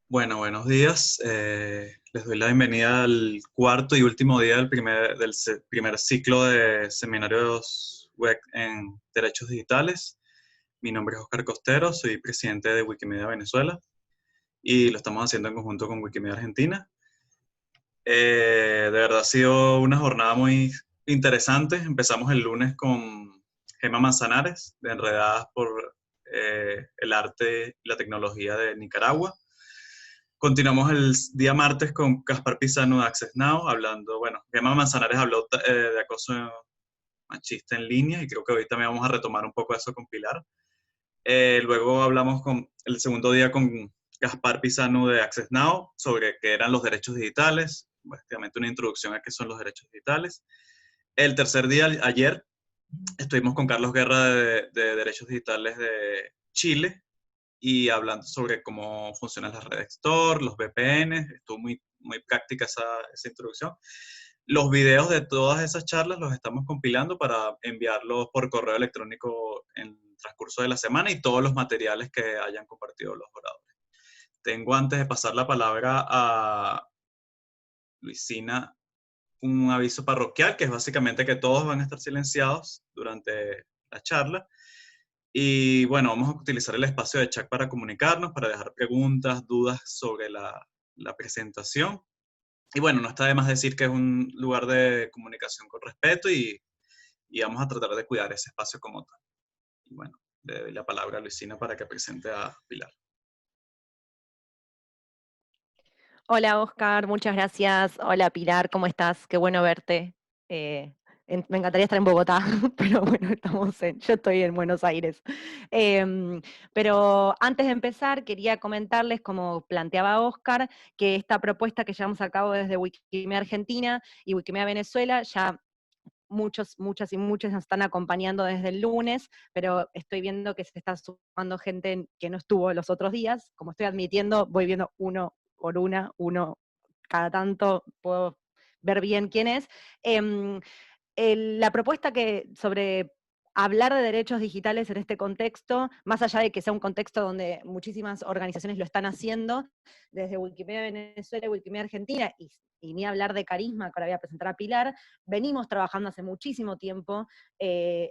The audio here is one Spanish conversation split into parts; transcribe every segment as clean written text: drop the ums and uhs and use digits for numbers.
Bueno, buenos días. Les doy la bienvenida al cuarto y último día del primer ciclo de seminarios web en derechos digitales. Mi nombre es Oscar Costero, soy presidente de Wikimedia Venezuela y lo estamos haciendo en conjunto con Wikimedia Argentina. De verdad ha sido una jornada muy interesante. Empezamos el lunes con Gema Manzanares, de Enredadas por el arte y la tecnología de Nicaragua. Continuamos el día martes con Caspar Pizano de Access Now, hablando, bueno, Gemma Manzanares habló de acoso machista en línea y creo que hoy también vamos a retomar un poco eso con Pilar. Luego hablamos con el segundo día con Caspar Pizano de Access Now sobre qué eran los derechos digitales, básicamente una introducción a qué son los derechos digitales. El tercer día, ayer, estuvimos con Carlos Guerra de Derechos Digitales de Chile, y hablando sobre cómo funcionan las redes Tor, los VPN. Estuvo muy práctica esa introducción. Los videos de todas esas charlas los estamos compilando para enviarlos por correo electrónico en el transcurso de la semana y todos los materiales que hayan compartido los oradores. Tengo, antes de pasar la palabra a Luisina, un aviso parroquial, que es básicamente que todos van a estar silenciados durante la charla. Y bueno, vamos a utilizar el espacio de chat para comunicarnos, para dejar preguntas, dudas sobre la presentación. Y bueno, no está de más decir que es un lugar de comunicación con respeto y vamos a tratar de cuidar ese espacio como tal. Y bueno, le doy la palabra a Luisina para que presente a Pilar. Hola Oscar, muchas gracias. Hola Pilar, ¿cómo estás? Qué bueno verte. Eh, Me encantaría estar en Bogotá, pero bueno, yo estoy en Buenos Aires. Pero antes de empezar, quería comentarles, como planteaba Oscar, que esta propuesta que llevamos a cabo desde Wikimedia Argentina y Wikimedia Venezuela, ya muchas y muchos nos están acompañando desde el lunes, pero estoy viendo que se está sumando gente que no estuvo los otros días. Como estoy admitiendo, voy viendo uno por uno cada tanto puedo ver bien quién es. Em, la propuesta sobre hablar de derechos digitales en este contexto, más allá de que sea un contexto donde muchísimas organizaciones lo están haciendo, desde Wikimedia Venezuela y Wikimedia Argentina, y ni hablar de Carisma, que ahora voy a presentar a Pilar, venimos trabajando hace muchísimo tiempo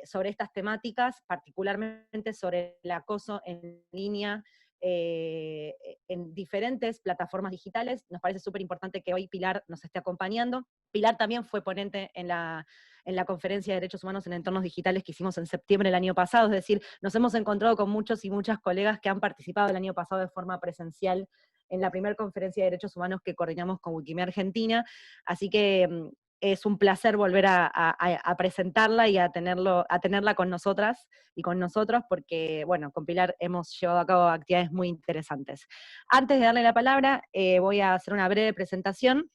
sobre estas temáticas, particularmente sobre el acoso en línea, en diferentes plataformas digitales. Nos parece súper importante que hoy Pilar nos esté acompañando. Pilar también fue ponente en la conferencia de derechos humanos en entornos digitales que hicimos en septiembre del año pasado, es decir, nos hemos encontrado con muchos y muchas colegas que han participado el año pasado de forma presencial en la primera conferencia de derechos humanos que coordinamos con Wikimedia Argentina, así que es un placer volver a presentarla y a tenerla con nosotras y con nosotros, porque, bueno, con Pilar hemos llevado a cabo actividades muy interesantes. Antes de darle la palabra, voy a hacer una breve presentación.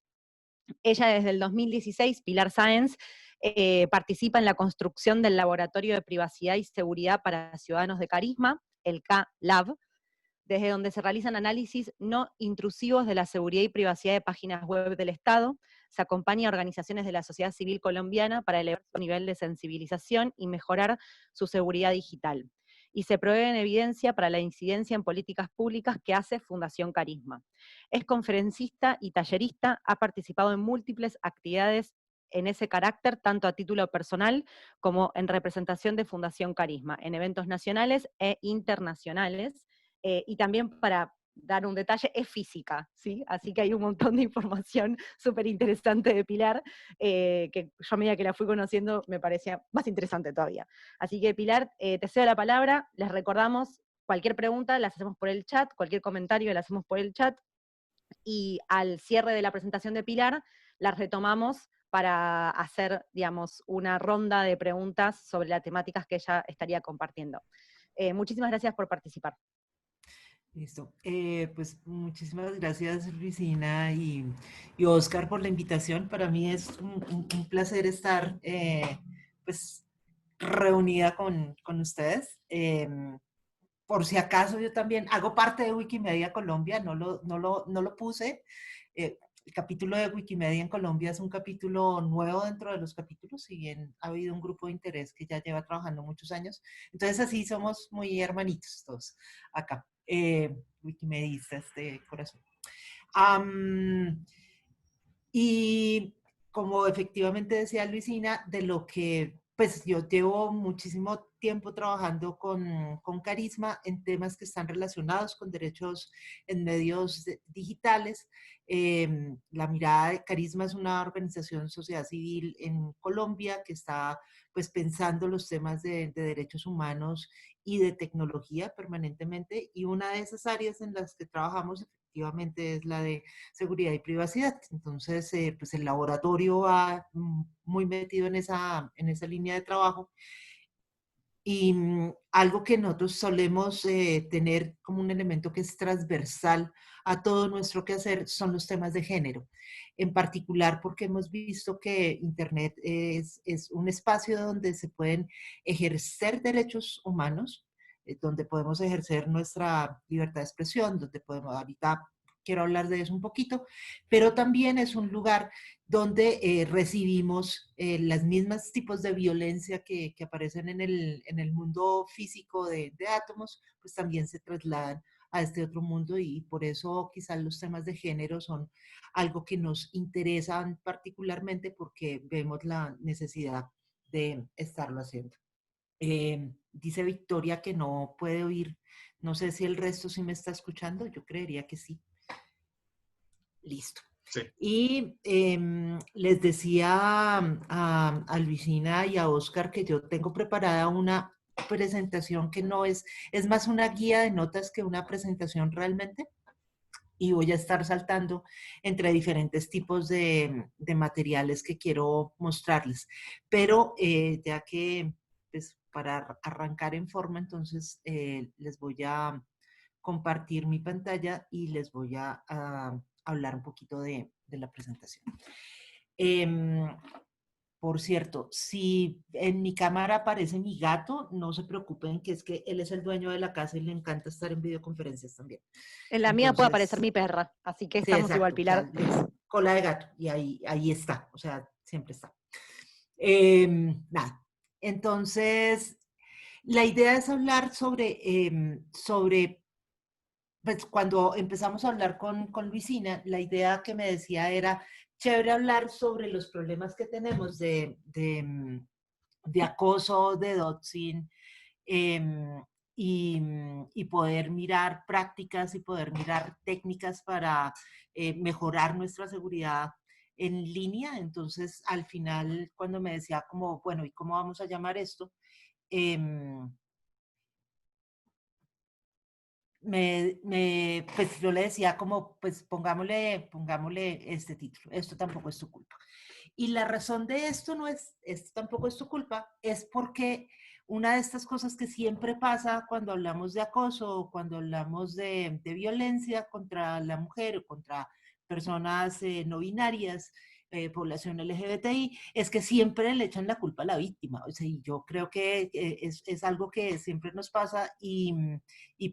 Ella desde el 2016, Pilar Sáenz, participa en la construcción del Laboratorio de Privacidad y Seguridad para Ciudadanos de Carisma, el K-Lab, desde donde se realizan análisis no intrusivos de la seguridad y privacidad de páginas web del Estado. Se acompaña a organizaciones de la sociedad civil colombiana para elevar su nivel de sensibilización y mejorar su seguridad digital. Y se provee en evidencia para la incidencia en políticas públicas que hace Fundación Carisma. Es conferencista y tallerista, ha participado en múltiples actividades en ese carácter, tanto a título personal como en representación de Fundación Carisma, en eventos nacionales e internacionales, y también, para dar un detalle, es física, ¿sí? Así que hay un montón de información súper interesante de Pilar, que yo a medida que la fui conociendo me parecía más interesante todavía. Así que Pilar, te cedo la palabra, les recordamos, cualquier pregunta las hacemos por el chat, cualquier comentario la hacemos por el chat, y al cierre de la presentación de Pilar, las retomamos para hacer, digamos, una ronda de preguntas sobre las temáticas que ella estaría compartiendo. Muchísimas gracias por participar. Listo. Pues muchísimas gracias, Luisina y Oscar, por la invitación. Para mí es un placer estar pues reunida con ustedes. Por si acaso, yo también hago parte de Wikimedia Colombia, no lo puse. El capítulo de Wikimedia en Colombia es un capítulo nuevo dentro de los capítulos, si bien ha habido un grupo de interés que ya lleva trabajando muchos años. Entonces así somos muy hermanitos todos acá, wikimedistas de corazón. Y como efectivamente decía Luisina, de lo que pues yo llevo muchísimo tiempo trabajando con Carisma en temas que están relacionados con derechos en medios digitales. La mirada de Carisma es una organización sociedad civil en Colombia que está pues pensando los temas de derechos humanos y de tecnología permanentemente, y una de esas áreas en las que trabajamos efectivamente es la de seguridad y privacidad. Entonces, pues el laboratorio va muy metido en esa línea de trabajo. Y algo que nosotros solemos tener como un elemento que es transversal a todo nuestro quehacer son los temas de género. En particular porque hemos visto que Internet es un espacio donde se pueden ejercer derechos humanos, donde podemos ejercer nuestra libertad de expresión, donde podemos, ahorita quiero hablar de eso un poquito, pero también es un lugar donde recibimos los mismos tipos de violencia que aparecen en el mundo físico de átomos, pues también se trasladan a este otro mundo, y por eso quizás los temas de género son algo que nos interesan particularmente porque vemos la necesidad de estarlo haciendo. Dice Victoria que no puede oír, no sé si el resto sí me está escuchando, yo creería que sí. Listo. Sí. Y les decía a Luisina y a Oscar que yo tengo preparada una presentación que no es más una guía de notas que una presentación realmente, y voy a estar saltando entre diferentes tipos de materiales que quiero mostrarles. Pero ya que, pues, para arrancar en forma, entonces les voy a compartir mi pantalla y les voy a hablar un poquito de la presentación. Por cierto, si en mi cámara aparece mi gato, no se preocupen, que es que él es el dueño de la casa y le encanta estar en videoconferencias también. En la mía puede aparecer mi perra, así que Sí, estamos igual, exacto, o sea, Pilar. cola de gato, y ahí está, o sea, siempre está. Nada, entonces, la idea es hablar sobre pues cuando empezamos a hablar con Luisina, la idea que me decía era, chévere hablar sobre los problemas que tenemos de acoso, de doxing, y poder mirar prácticas y poder mirar técnicas para mejorar nuestra seguridad en línea. Entonces, al final, cuando me decía como, bueno, ¿y cómo vamos a llamar esto? Pues yo le decía como, pues pongámosle este título, esto tampoco es tu culpa. Y la razón de esto no es, esto tampoco es tu culpa, es porque una de estas cosas que siempre pasa cuando hablamos de acoso o cuando hablamos de violencia contra la mujer o contra personas no binarias, población LGBTI, es que siempre le echan la culpa a la víctima. O sea, y yo creo que es algo que siempre nos pasa, y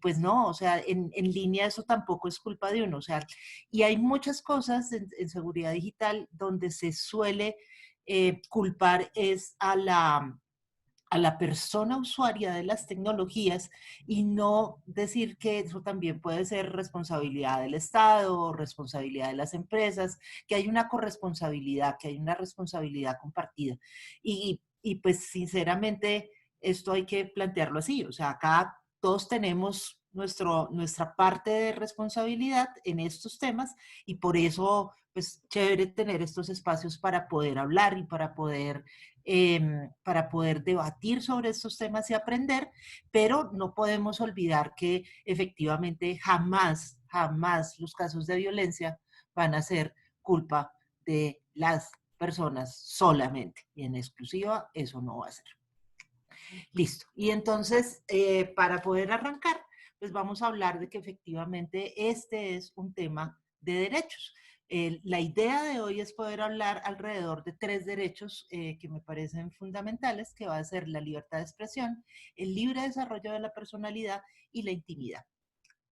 pues no, o sea, en línea eso tampoco es culpa de uno. O sea, y hay muchas cosas en seguridad digital donde se suele culpar es a la persona usuaria de las tecnologías, y no decir que eso también puede ser responsabilidad del Estado, responsabilidad de las empresas, que hay una corresponsabilidad, que hay una responsabilidad compartida. Y pues sinceramente esto hay que plantearlo así, o sea, acá todos tenemos nuestra parte de responsabilidad en estos temas, y por eso pues chévere tener estos espacios para poder hablar y para poder debatir sobre estos temas y aprender, pero no podemos olvidar que efectivamente jamás, jamás los casos de violencia van a ser culpa de las personas solamente, y en exclusiva eso no va a ser. Listo. Y entonces, para poder arrancar, pues vamos a hablar de que efectivamente este es un tema de derechos. La idea de hoy es poder hablar alrededor de 3 derechos que me parecen fundamentales, que va a ser la libertad de expresión, el libre desarrollo de la personalidad y la intimidad.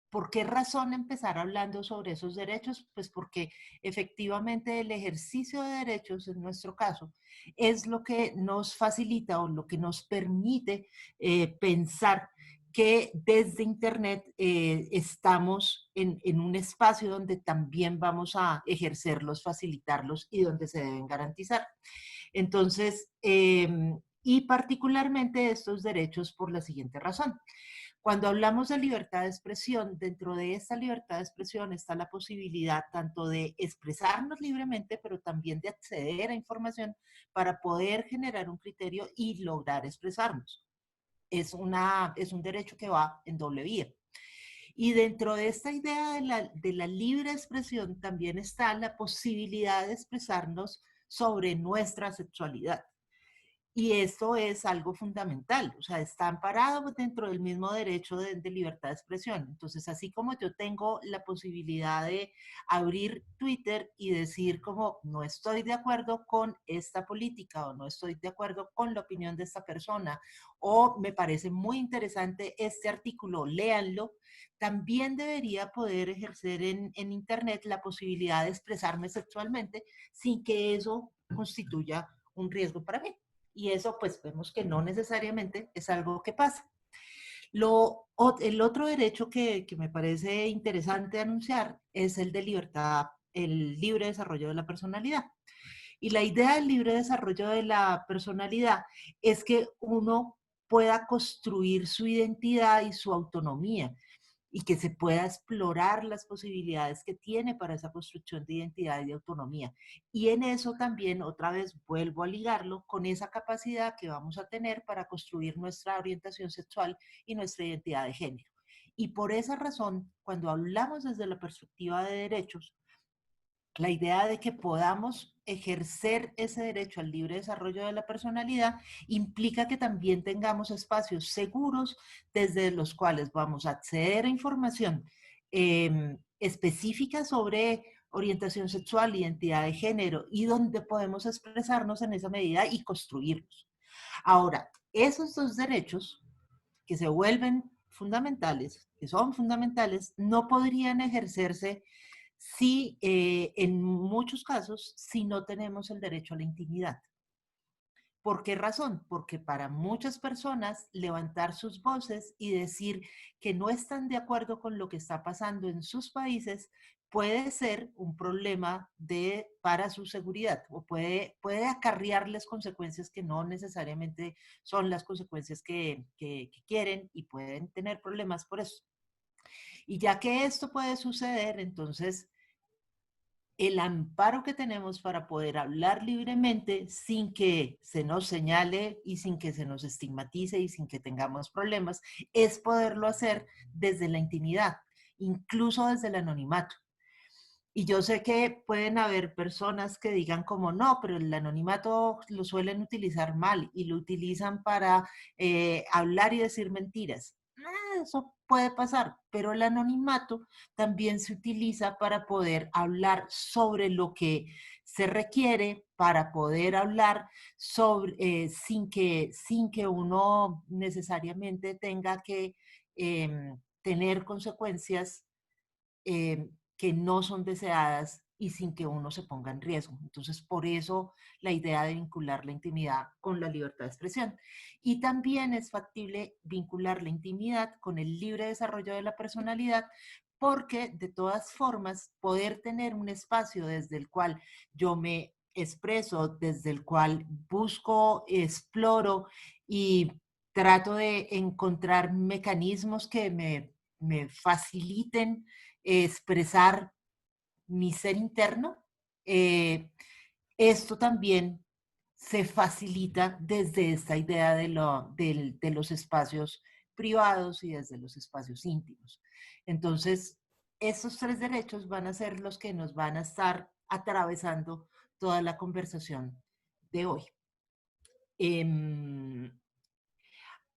¿Por qué razón empezar hablando sobre esos derechos? Pues porque efectivamente el ejercicio de derechos, en nuestro caso, es lo que nos facilita o lo que nos permite pensar que desde Internet estamos en un espacio donde también vamos a ejercerlos, facilitarlos y donde se deben garantizar. Entonces, y particularmente estos derechos por la siguiente razón. Cuando hablamos de libertad de expresión, dentro de esta libertad de expresión está la posibilidad tanto de expresarnos libremente, pero también de acceder a información para poder generar un criterio y lograr expresarnos. Es un derecho que va en doble vía. Y dentro de esta idea de la libre expresión también está la posibilidad de expresarnos sobre nuestra sexualidad. Y esto es algo fundamental, o sea, está amparado dentro del mismo derecho de libertad de expresión. Entonces, así como yo tengo la posibilidad de abrir Twitter y decir como no estoy de acuerdo con esta política o no estoy de acuerdo con la opinión de esta persona o me parece muy interesante este artículo, léanlo, también debería poder ejercer en Internet la posibilidad de expresarme sexualmente sin que eso constituya un riesgo para mí. Y eso pues vemos que no necesariamente es algo que pasa. El otro derecho que me parece interesante anunciar es el de libertad, el libre desarrollo de la personalidad. Y la idea del libre desarrollo de la personalidad es que uno pueda construir su identidad y su autonomía y que se pueda explorar las posibilidades que tiene para esa construcción de identidad y de autonomía. Y en eso también, otra vez, vuelvo a ligarlo con esa capacidad que vamos a tener para construir nuestra orientación sexual y nuestra identidad de género. Y por esa razón, cuando hablamos desde la perspectiva de derechos, la idea de que podamos ejercer ese derecho al libre desarrollo de la personalidad implica que también tengamos espacios seguros desde los cuales vamos a acceder a información específica sobre orientación sexual, identidad de género y donde podemos expresarnos en esa medida y construirlos. Ahora, esos dos derechos que se vuelven fundamentales, que son fundamentales, no podrían ejercerse si en muchos casos, si no tenemos el derecho a la intimidad. ¿Por qué razón? Porque para muchas personas levantar sus voces y decir que no están de acuerdo con lo que está pasando en sus países puede ser un problema para su seguridad o puede acarrearles consecuencias que no necesariamente son las consecuencias que quieren y pueden tener problemas por eso. Y ya que esto puede suceder, entonces el amparo que tenemos para poder hablar libremente sin que se nos señale y sin que se nos estigmatice y sin que tengamos problemas, es poderlo hacer desde la intimidad, incluso desde el anonimato. Y yo sé que pueden haber personas que digan como no, pero el anonimato lo suelen utilizar mal y lo utilizan para hablar y decir mentiras. Eso puede pasar, pero el anonimato también se utiliza para poder hablar sobre lo que se requiere, para poder hablar sobre, sin que uno necesariamente tenga que tener consecuencias que no son deseadas y sin que uno se ponga en riesgo. Entonces, por eso la idea de vincular la intimidad con la libertad de expresión. Y también es factible vincular la intimidad con el libre desarrollo de la personalidad, porque de todas formas, poder tener un espacio desde el cual yo me expreso, desde el cual busco, exploro y trato de encontrar mecanismos que me faciliten expresar mi ser interno, esto también se facilita desde esta idea de los espacios privados y desde los espacios íntimos. Entonces, estos tres derechos van a ser los que nos van a estar atravesando toda la conversación de hoy.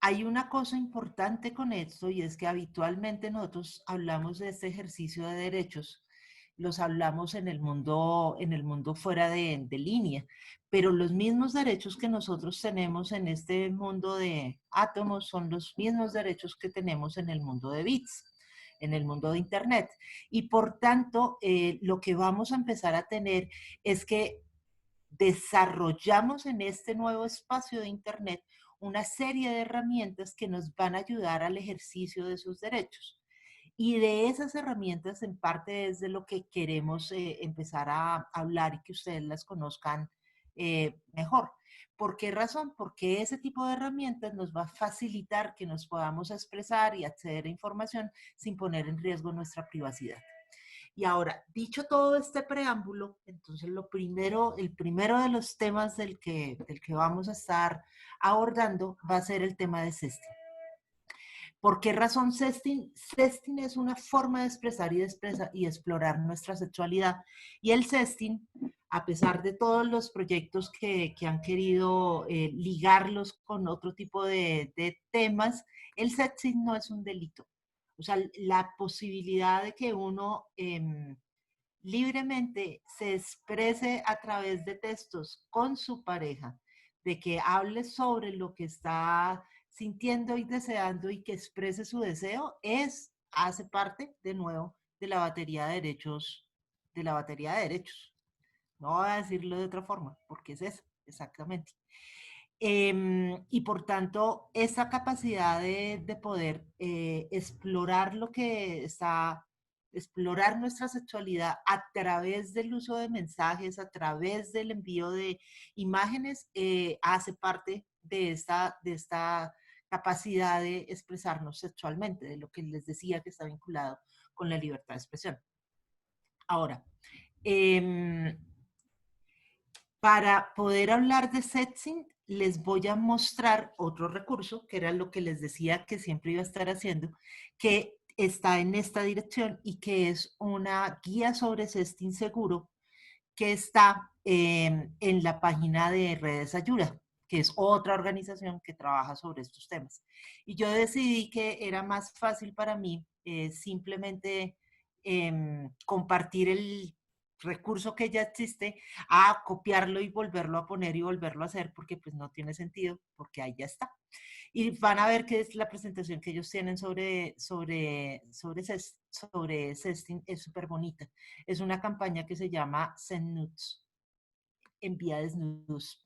Hay una cosa importante con esto y es que habitualmente nosotros hablamos de este ejercicio de derechos, los hablamos en el mundo fuera de línea, pero los mismos derechos que nosotros tenemos en este mundo de átomos son los mismos derechos que tenemos en el mundo de bits, en el mundo de Internet. Y por tanto, lo que vamos a empezar a tener es que desarrollamos en este nuevo espacio de Internet una serie de herramientas que nos van a ayudar al ejercicio de esos derechos. Y de esas herramientas, en parte, es de lo que queremos empezar a hablar y que ustedes las conozcan mejor. ¿Por qué razón? Porque ese tipo de herramientas nos va a facilitar que nos podamos expresar y acceder a información sin poner en riesgo nuestra privacidad. Y ahora, dicho todo este preámbulo, entonces el primero de los temas del que vamos a estar abordando va a ser el tema de sexting. ¿Por qué razón sexting? Sexting es una forma de expresar y explorar nuestra sexualidad. Y el sexting, a pesar de todos los proyectos que han querido ligarlos con otro tipo de temas, el sexting no es un delito. O sea, la posibilidad de que uno libremente se exprese a través de textos con su pareja, de que hable sobre lo que está sintiendo y deseando y que exprese su deseo, hace parte, de nuevo, de la batería de derechos, No voy a decirlo de otra forma, porque es eso, exactamente. Y por tanto, esa capacidad de poder explorar explorar nuestra sexualidad a través del uso de mensajes, a través del envío de imágenes, hace parte de esta capacidad de expresarnos sexualmente, de lo que les decía que está vinculado con la libertad de expresión. Ahora, para poder hablar de sexting, les voy a mostrar otro recurso, que era lo que les decía que siempre iba a estar haciendo, que está en esta dirección y que es una guía sobre sexting seguro que está en la página de Redes Ayuda, que es otra organización que trabaja sobre estos temas. Y yo decidí que era más fácil para mí simplemente compartir el recurso que ya existe, a copiarlo y volverlo a poner y volverlo a hacer, porque pues no tiene sentido, porque ahí ya está. Y van a ver que es la presentación que ellos tienen sobre sexting, es súper bonita. Es una campaña que se llama Send Nudes, envía desnudos.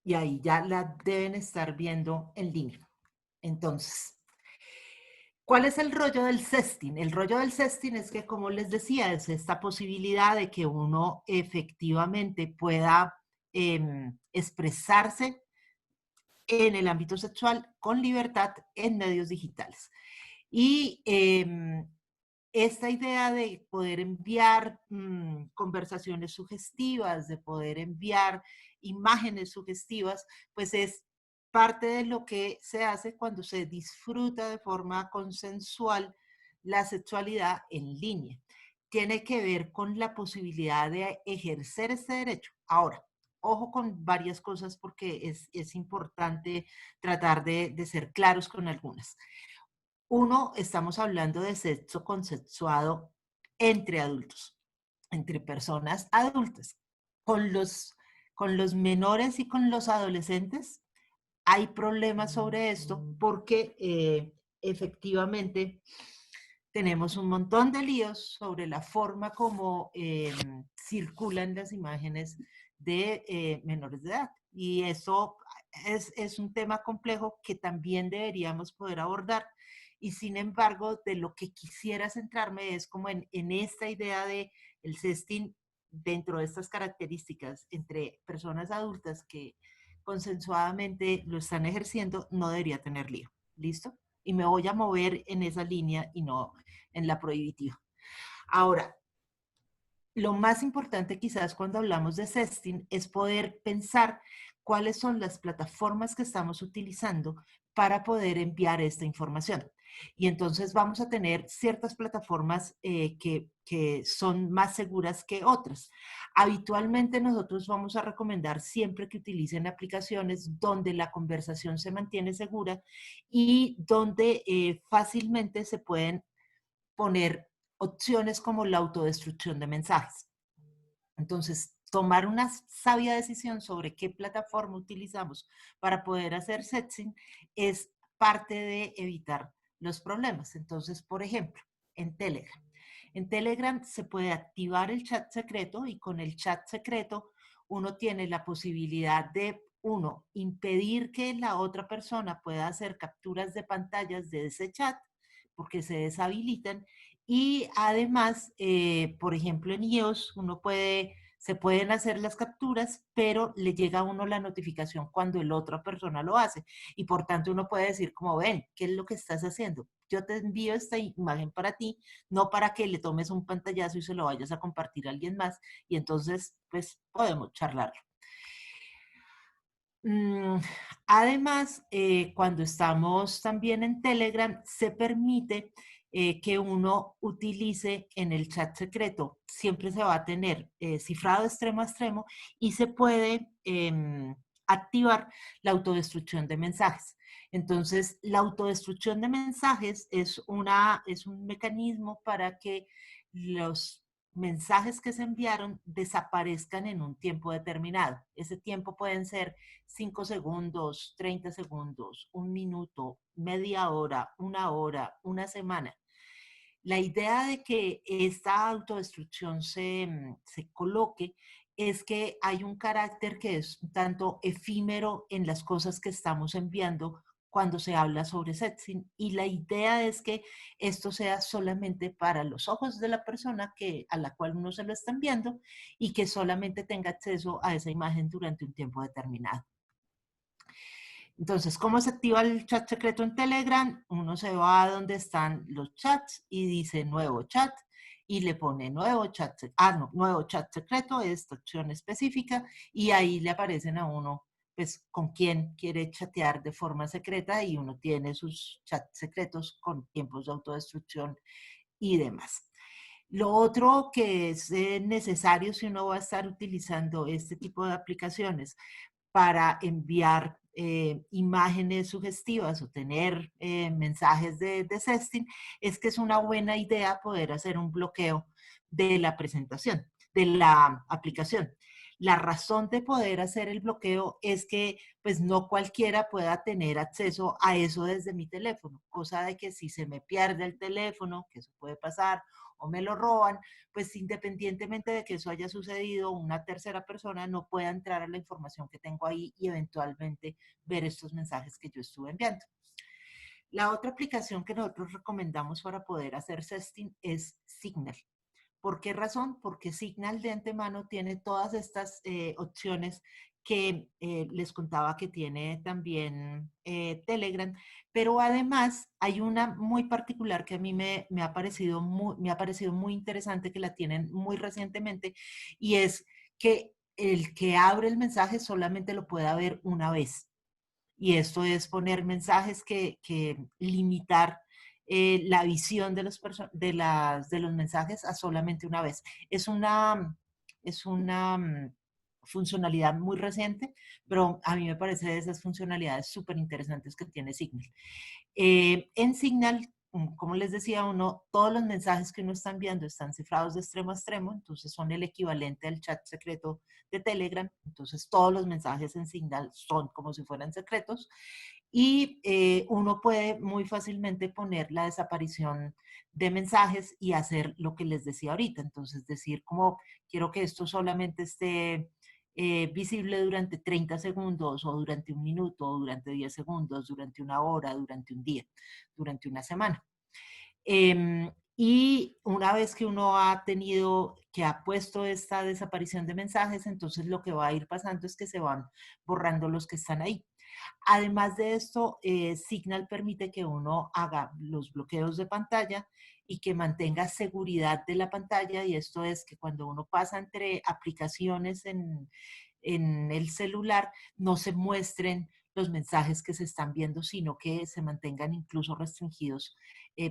Y ahí ya la deben estar viendo en línea. Entonces, ¿cuál es el rollo del sexting? El rollo del sexting es que, como les decía, es esta posibilidad de que uno efectivamente pueda expresarse en el ámbito sexual con libertad en medios digitales. Y esta idea de poder enviar conversaciones sugestivas, de poder enviar imágenes sugestivas, pues es parte de lo que se hace cuando se disfruta de forma consensual la sexualidad en línea. Tiene que ver con la posibilidad de ejercer este derecho. Ahora, ojo con varias cosas porque es importante tratar de ser claros con algunas. Uno, estamos hablando de sexo consensuado entre adultos, entre personas adultas. Con los menores y con los adolescentes hay problemas sobre esto porque efectivamente tenemos un montón de líos sobre la forma como circulan las imágenes de menores de edad. Y eso es un tema complejo que también deberíamos poder abordar. Y sin embargo, de lo que quisiera centrarme es como en esta idea de el sexting dentro de estas características entre personas adultas que consensuadamente lo están ejerciendo, no debería tener lío. ¿Listo? Y me voy a mover en esa línea y no en la prohibitiva. Ahora, lo más importante quizás cuando hablamos de sexting es poder pensar cuáles son las plataformas que estamos utilizando para poder enviar esta información. Y entonces vamos a tener ciertas plataformas que son más seguras que otras. Habitualmente nosotros vamos a recomendar siempre que utilicen aplicaciones donde la conversación se mantiene segura y donde fácilmente se pueden poner opciones como la autodestrucción de mensajes. Entonces, tomar una sabia decisión sobre qué plataforma utilizamos para poder hacer sexting es parte de evitar los problemas. Entonces, por ejemplo, en Telegram. En Telegram se puede activar el chat secreto y con el chat secreto uno tiene la posibilidad de, uno, impedir que la otra persona pueda hacer capturas de pantallas de ese chat, porque se deshabilitan, y además, por ejemplo, en iOS se pueden hacer las capturas, pero le llega a uno la notificación cuando la otra persona lo hace. Y por tanto uno puede decir como, ven, ¿qué es lo que estás haciendo? Yo te envío esta imagen para ti, no para que le tomes un pantallazo y se lo vayas a compartir a alguien más. Y entonces, pues, podemos charlarlo. Además, cuando estamos también en Telegram, se permite que uno utilice en el chat secreto. Siempre se va a tener cifrado extremo a extremo y se puede activar la autodestrucción de mensajes. Entonces, la autodestrucción de mensajes es un mecanismo para que los mensajes que se enviaron desaparezcan en un tiempo determinado. Ese tiempo pueden ser 5 segundos, 30 segundos, 1 minuto, media hora, 1 hora, 1 semana. La idea de que esta autodestrucción se coloque es que hay un carácter que es un tanto efímero en las cosas que estamos enviando cuando se habla sobre sexting, y la idea es que esto sea solamente para los ojos de la persona a la cual uno se lo está enviando y que solamente tenga acceso a esa imagen durante un tiempo determinado. Entonces, ¿cómo se activa el chat secreto en Telegram? Uno se va a donde están los chats y dice nuevo chat y le pone nuevo chat, nuevo chat secreto, esta opción específica, y ahí le aparecen a uno pues con quién quiere chatear de forma secreta, y uno tiene sus chats secretos con tiempos de autodestrucción y demás. Lo otro que es necesario si uno va a estar utilizando este tipo de aplicaciones para enviar imágenes sugestivas o tener mensajes de sexting, es que es una buena idea poder hacer un bloqueo de la presentación, de la aplicación. La razón de poder hacer el bloqueo es que pues no cualquiera pueda tener acceso a eso desde mi teléfono, cosa de que si se me pierde el teléfono, que eso puede pasar, o me lo roban, pues independientemente de que eso haya sucedido, una tercera persona no pueda entrar a la información que tengo ahí y eventualmente ver estos mensajes que yo estuve enviando. La otra aplicación que nosotros recomendamos para poder hacer sexting es Signal. ¿Por qué razón? Porque Signal de antemano tiene todas estas opciones que les contaba que tiene también Telegram, pero además hay una muy particular que a mí me ha parecido muy interesante, que la tienen muy recientemente, y es que el que abre el mensaje solamente lo pueda ver una vez. Y esto es poner mensajes que limitar la visión de los mensajes a solamente una vez. Es una funcionalidad muy reciente, pero a mí me parece de esas funcionalidades súper interesantes que tiene Signal. En Signal, como les decía, todos los mensajes que uno está enviando están cifrados de extremo a extremo, entonces son el equivalente al chat secreto de Telegram. Entonces todos los mensajes en Signal son como si fueran secretos, y uno puede muy fácilmente poner la desaparición de mensajes y hacer lo que les decía ahorita. Entonces decir como quiero que esto solamente esté visible durante 30 segundos o durante 1 minuto o durante 10 segundos, durante 1 hora, durante un día, durante una semana. Y una vez que uno ha puesto esta desaparición de mensajes, entonces lo que va a ir pasando es que se van borrando los que están ahí. Además de esto, Signal permite que uno haga los bloqueos de pantalla y que mantenga seguridad de la pantalla, y esto es que cuando uno pasa entre aplicaciones en el celular, no se muestren los mensajes que se están viendo, sino que se mantengan incluso restringidos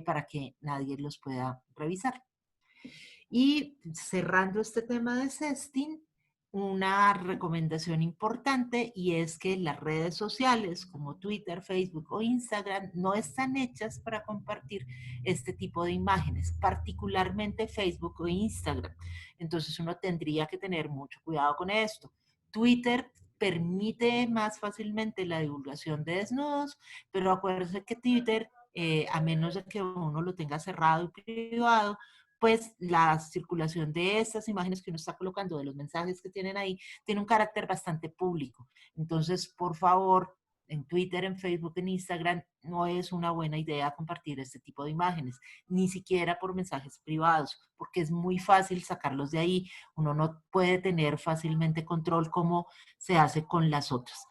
para que nadie los pueda revisar. Y cerrando este tema de sexting, una recomendación importante, y es que las redes sociales como Twitter, Facebook o Instagram no están hechas para compartir este tipo de imágenes, particularmente Facebook o Instagram. Entonces uno tendría que tener mucho cuidado con esto. Twitter permite más fácilmente la divulgación de desnudos, pero acuérdense que Twitter, a menos de que uno lo tenga cerrado y privado, pues la circulación de estas imágenes que uno está colocando, de los mensajes que tienen ahí, tiene un carácter bastante público. Entonces, por favor, en Twitter, en Facebook, en Instagram, no es una buena idea compartir este tipo de imágenes, ni siquiera por mensajes privados, porque es muy fácil sacarlos de ahí. Uno no puede tener fácilmente control como se hace con las otras.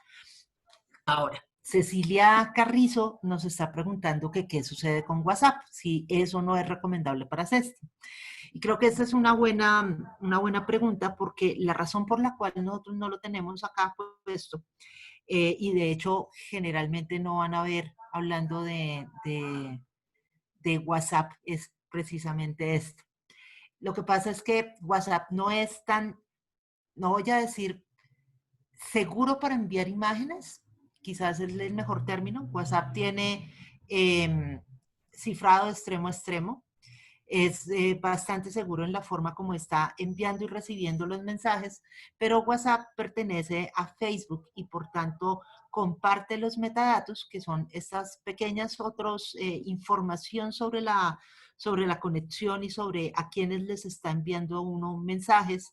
Ahora, Cecilia Carrizo nos está preguntando que qué sucede con WhatsApp, si eso no es recomendable para Sesti. Y creo que esta es una buena pregunta, porque la razón por la cual nosotros no lo tenemos acá puesto, y de hecho generalmente no van a ver hablando de WhatsApp, es precisamente esto. Lo que pasa es que WhatsApp no es tan, no voy a decir seguro para enviar imágenes, quizás es el mejor término. WhatsApp tiene cifrado de extremo a extremo. Es bastante seguro en la forma como está enviando y recibiendo los mensajes, pero WhatsApp pertenece a Facebook y por tanto comparte los metadatos, que son estas pequeñas otras información sobre la conexión y sobre a quienes les está enviando uno mensajes.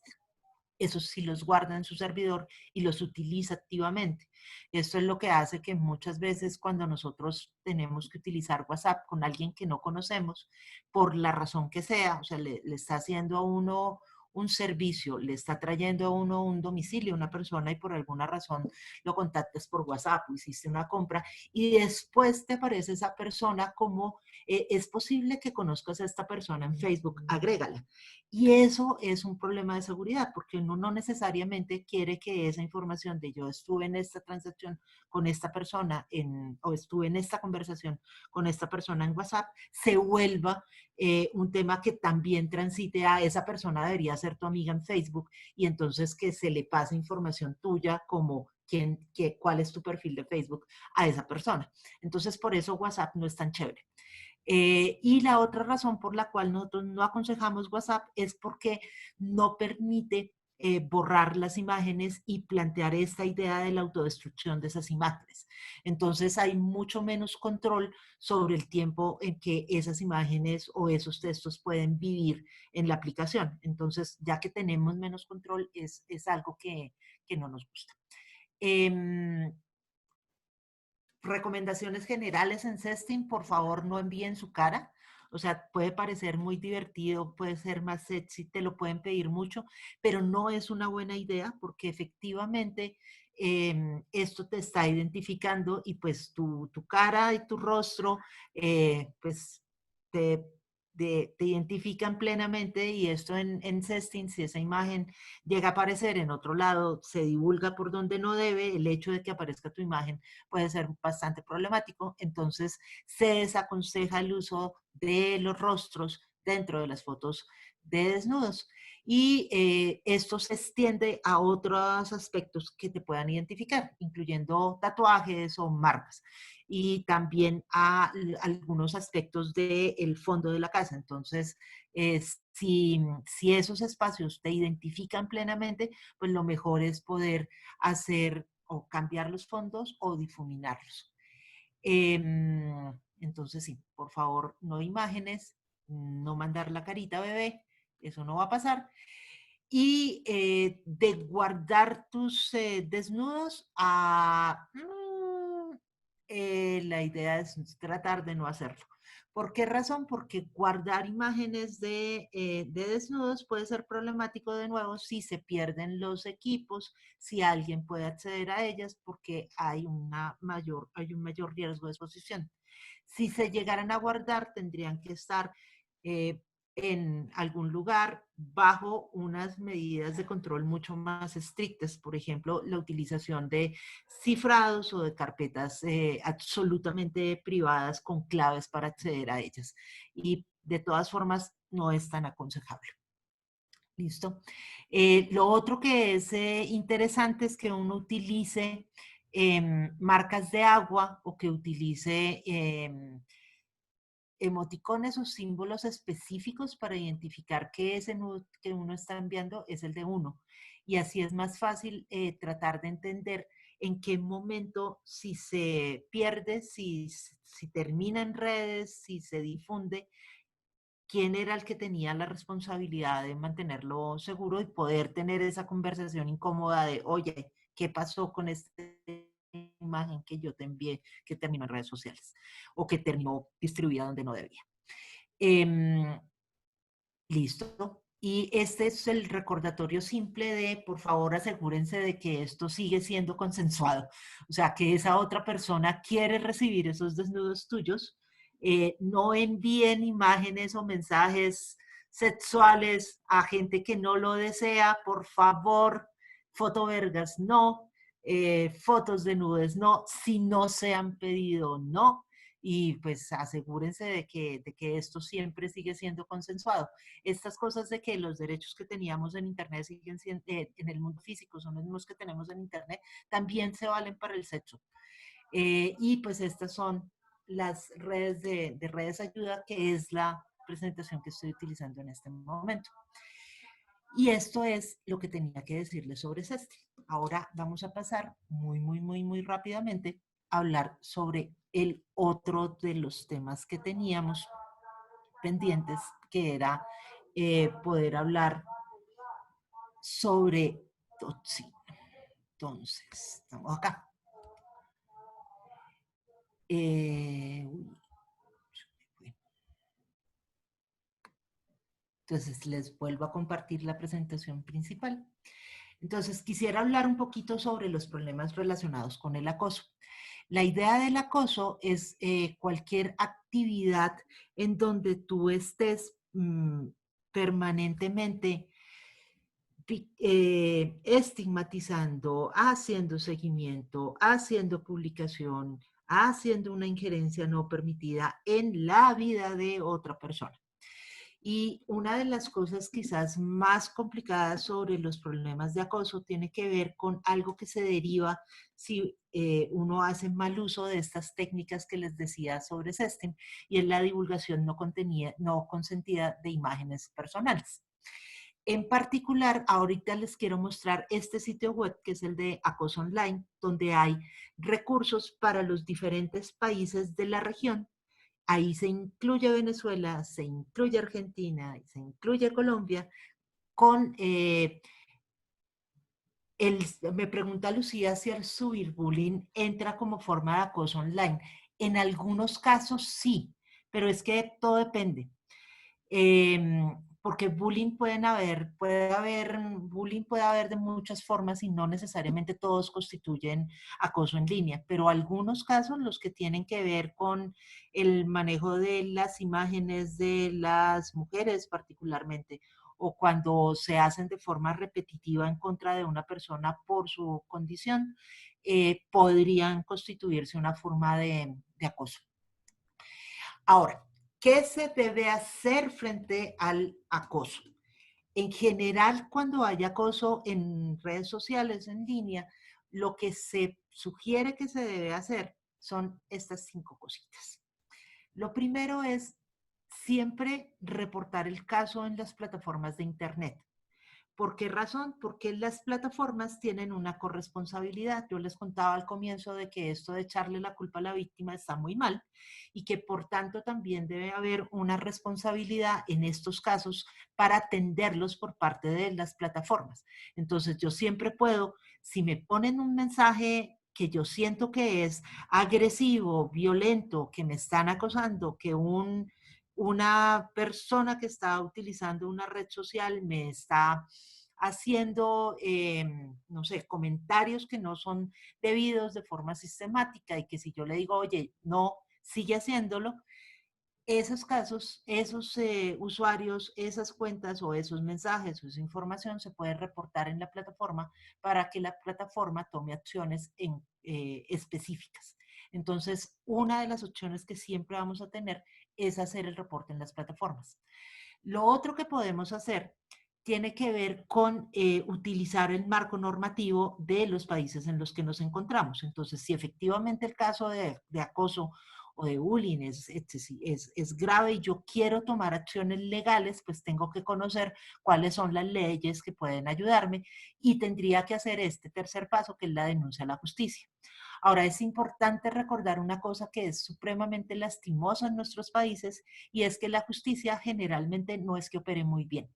Esos sí los guarda en su servidor y los utiliza activamente. Esto es lo que hace que muchas veces cuando nosotros tenemos que utilizar WhatsApp con alguien que no conocemos, por la razón que sea, o sea, le está haciendo a uno un servicio, le está trayendo a uno un domicilio, una persona, y por alguna razón lo contactas por WhatsApp o hiciste una compra y después te aparece esa persona como es posible que conozcas a esta persona en Facebook, agrégala. Y eso es un problema de seguridad, porque uno no necesariamente quiere que esa información de yo estuve en esta transacción con esta persona o estuve en esta conversación con esta persona en WhatsApp se vuelva un tema que también transite a esa persona debería ser tu amiga en Facebook, y entonces que se le pase información tuya como cuál es tu perfil de Facebook a esa persona. Entonces por eso WhatsApp no es tan chévere. Y la otra razón por la cual nosotros no aconsejamos WhatsApp es porque no permite borrar las imágenes y plantear esta idea de la autodestrucción de esas imágenes. Entonces hay mucho menos control sobre el tiempo en que esas imágenes o esos textos pueden vivir en la aplicación. Entonces, ya que tenemos menos control, es algo que no nos gusta. Recomendaciones generales en Sesting, por favor no envíen su cara. O sea, puede parecer muy divertido, puede ser más sexy, te lo pueden pedir mucho, pero no es una buena idea porque efectivamente esto te está identificando y pues tu cara y tu rostro pues te, te identifican plenamente, y esto en Sesting, si esa imagen llega a aparecer en otro lado, se divulga por donde no debe, el hecho de que aparezca tu imagen puede ser bastante problemático. Entonces se desaconseja el uso de los rostros dentro de las fotos de desnudos. Y esto se extiende a otros aspectos que te puedan identificar, incluyendo tatuajes o marcas, y también a algunos aspectos del fondo de la casa. Entonces, si esos espacios te identifican plenamente, pues lo mejor es poder hacer o cambiar los fondos o difuminarlos. Entonces, sí, por favor, no imágenes, no mandar la carita bebé, eso no va a pasar. Y de guardar tus desnudos, la idea es tratar de no hacerlo. ¿Por qué razón? Porque guardar imágenes de desnudos puede ser problemático de nuevo si se pierden los equipos, si alguien puede acceder a ellas, porque hay un mayor riesgo de exposición. Si se llegaran a guardar, tendrían que estar en algún lugar bajo unas medidas de control mucho más estrictas, por ejemplo, la utilización de cifrados o de carpetas absolutamente privadas con claves para acceder a ellas. Y de todas formas, no es tan aconsejable. ¿Listo? Lo otro que es interesante es que uno utilice marcas de agua o que utilice emoticones o símbolos específicos para identificar que ese nudo que uno está enviando es el de uno. Y así es más fácil tratar de entender en qué momento, si se pierde, si termina en redes, si se difunde, quién era el que tenía la responsabilidad de mantenerlo seguro y poder tener esa conversación incómoda de, oye, ¿qué pasó con esta imagen que yo te envié que terminó en redes sociales o que terminó distribuida donde no debía? Listo. Y este es el recordatorio simple de, por favor, asegúrense de que esto sigue siendo consensuado. O sea, que esa otra persona quiere recibir esos desnudos tuyos. No envíen imágenes o mensajes sexuales a gente que no lo desea. Por favor, fotovergas, no. Fotos desnudes, no. Si no se han pedido, no. Y pues asegúrense de que esto siempre sigue siendo consensuado. Estas cosas de que los derechos que teníamos en Internet siguen siendo, en el mundo físico son los mismos que tenemos en Internet, también se valen para el sexo. Y pues estas son las redes de redes ayuda, que es la presentación que estoy utilizando en este momento. Y esto es lo que tenía que decirles sobre SESTIN. Ahora vamos a pasar muy rápidamente a hablar sobre el otro de los temas que teníamos pendientes, que era poder hablar sobre toxina. Entonces, estamos acá. Entonces, les vuelvo a compartir la presentación principal. Entonces, quisiera hablar un poquito sobre los problemas relacionados con el acoso. La idea del acoso es cualquier actividad en donde tú estés permanentemente estigmatizando, haciendo seguimiento, haciendo publicación, haciendo una injerencia no permitida en la vida de otra persona. Y una de las cosas quizás más complicadas sobre los problemas de acoso tiene que ver con algo que se deriva si uno hace mal uso de estas técnicas que les decía sobre SESTIN, y es la divulgación no consentida de imágenes personales. En particular, ahorita les quiero mostrar este sitio web que es el de Acoso Online, donde hay recursos para los diferentes países de la región. Ahí se incluye Venezuela, se incluye Argentina, se incluye Colombia, con me pregunta Lucía si el ciberbullying entra como forma de acoso online. En algunos casos sí, pero es que todo depende. Porque bullying bullying puede haber de muchas formas y no necesariamente todos constituyen acoso en línea, pero algunos casos, los que tienen que ver con el manejo de las imágenes de las mujeres particularmente, o cuando se hacen de forma repetitiva en contra de una persona por su condición, podrían constituirse una forma de acoso. Ahora, ¿qué se debe hacer frente al acoso? En general, cuando hay acoso en redes sociales, en línea, lo que se sugiere que se debe hacer son estas 5 cositas. Lo primero es siempre reportar el caso en las plataformas de Internet. ¿Por qué razón? Porque las plataformas tienen una corresponsabilidad. Yo les contaba al comienzo de que esto de echarle la culpa a la víctima está muy mal y que por tanto también debe haber una responsabilidad en estos casos para atenderlos por parte de las plataformas. Entonces yo siempre puedo, si me ponen un mensaje que yo siento que es agresivo, violento, que me están acosando, que una persona que está utilizando una red social me está haciendo, no sé, comentarios que no son debidos de forma sistemática, y que si yo le digo, oye, no, sigue haciéndolo, esos casos, esos usuarios, esas cuentas o esos mensajes o esa información se puede reportar en la plataforma para que la plataforma tome acciones específicas. Entonces, una de las opciones que siempre vamos a tener es hacer el reporte en las plataformas. Lo otro que podemos hacer tiene que ver con utilizar el marco normativo de los países en los que nos encontramos. Entonces, si efectivamente el caso de acoso o de bullying es grave y yo quiero tomar acciones legales, pues tengo que conocer cuáles son las leyes que pueden ayudarme y tendría que hacer este tercer paso, que es la denuncia a la justicia. Ahora, es importante recordar una cosa que es supremamente lastimosa en nuestros países y es que la justicia generalmente no es que opere muy bien.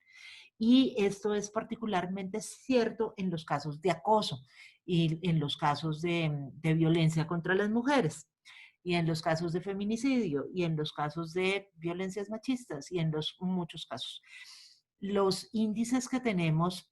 Y esto es particularmente cierto en los casos de acoso y en los casos de violencia contra las mujeres y en los casos de feminicidio y en los casos de violencias machistas y en los muchos casos. Los índices que tenemos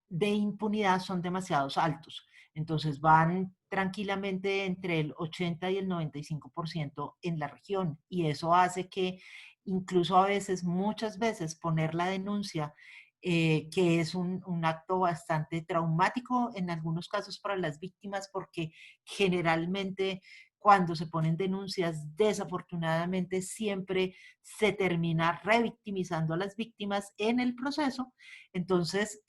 de impunidad son demasiado altos. Entonces van tranquilamente entre el 80 y el 95% en la región y eso hace que incluso a veces, muchas veces, poner la denuncia, que es un acto bastante traumático en algunos casos para las víctimas, porque generalmente cuando se ponen denuncias, desafortunadamente siempre se termina revictimizando a las víctimas en el proceso. Entonces,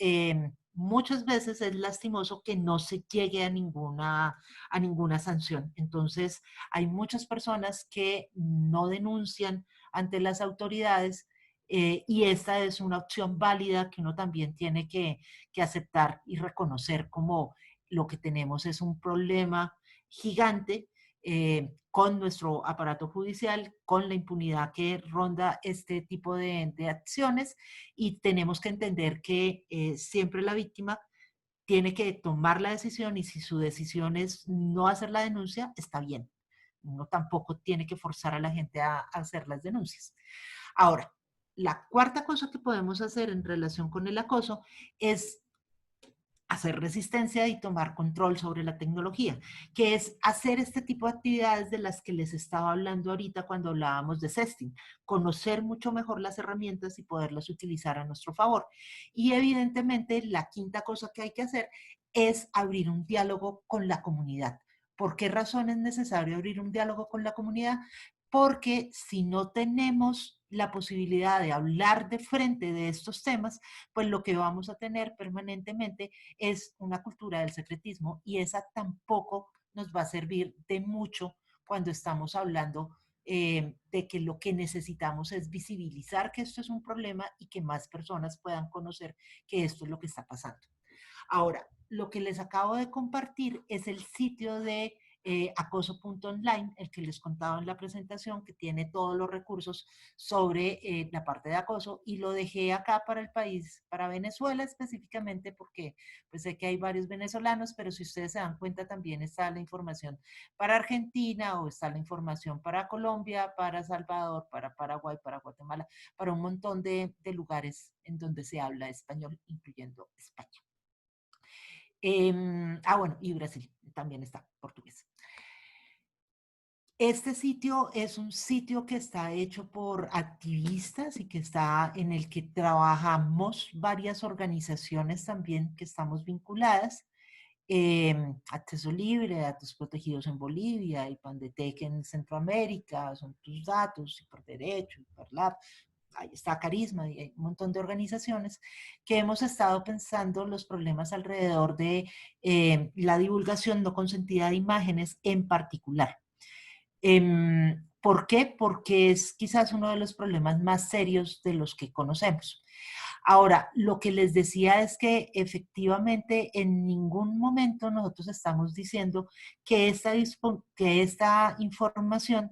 muchas veces es lastimoso que no se llegue a ninguna sanción. Entonces, hay muchas personas que no denuncian ante las autoridades y esta es una opción válida que uno también tiene que aceptar y reconocer como lo que tenemos es un problema gigante con nuestro aparato judicial, con la impunidad que ronda este tipo de acciones y tenemos que entender que siempre la víctima tiene que tomar la decisión y si su decisión es no hacer la denuncia, está bien. Uno tampoco tiene que forzar a la gente a hacer las denuncias. Ahora, la cuarta cosa que podemos hacer en relación con el acoso es hacer resistencia y tomar control sobre la tecnología, que es hacer este tipo de actividades de las que les estaba hablando ahorita cuando hablábamos de sexting, conocer mucho mejor las herramientas y poderlas utilizar a nuestro favor. Y evidentemente la quinta cosa que hay que hacer es abrir un diálogo con la comunidad. ¿Por qué razón es necesario abrir un diálogo con la comunidad? Porque si no tenemos la posibilidad de hablar de frente de estos temas, pues lo que vamos a tener permanentemente es una cultura del secretismo y esa tampoco nos va a servir de mucho cuando estamos hablando de que lo que necesitamos es visibilizar que esto es un problema y que más personas puedan conocer que esto es lo que está pasando. Ahora, lo que les acabo de compartir es el sitio de acoso.online, el que les contaba en la presentación, que tiene todos los recursos sobre la parte de acoso y lo dejé acá para el país, para Venezuela específicamente, porque pues sé que hay varios venezolanos, pero si ustedes se dan cuenta también está la información para Argentina o está la información para Colombia, para Salvador, para Paraguay, para Guatemala, para un montón de lugares en donde se habla español, incluyendo España. Bueno, y Brasil también está, portugués. Este sitio es un sitio que está hecho por activistas y que está en el que trabajamos varias organizaciones también que estamos vinculadas. Acceso Libre, Datos Protegidos en Bolivia, y Pandetec en Centroamérica, Son Tus Datos, y por Derecho, y Parlab. Ahí está Carisma y hay un montón de organizaciones que hemos estado pensando los problemas alrededor de la divulgación no consentida de imágenes en particular. ¿Por qué? Porque es quizás uno de los problemas más serios de los que conocemos. Ahora, lo que les decía es que efectivamente en ningún momento nosotros estamos diciendo que esta información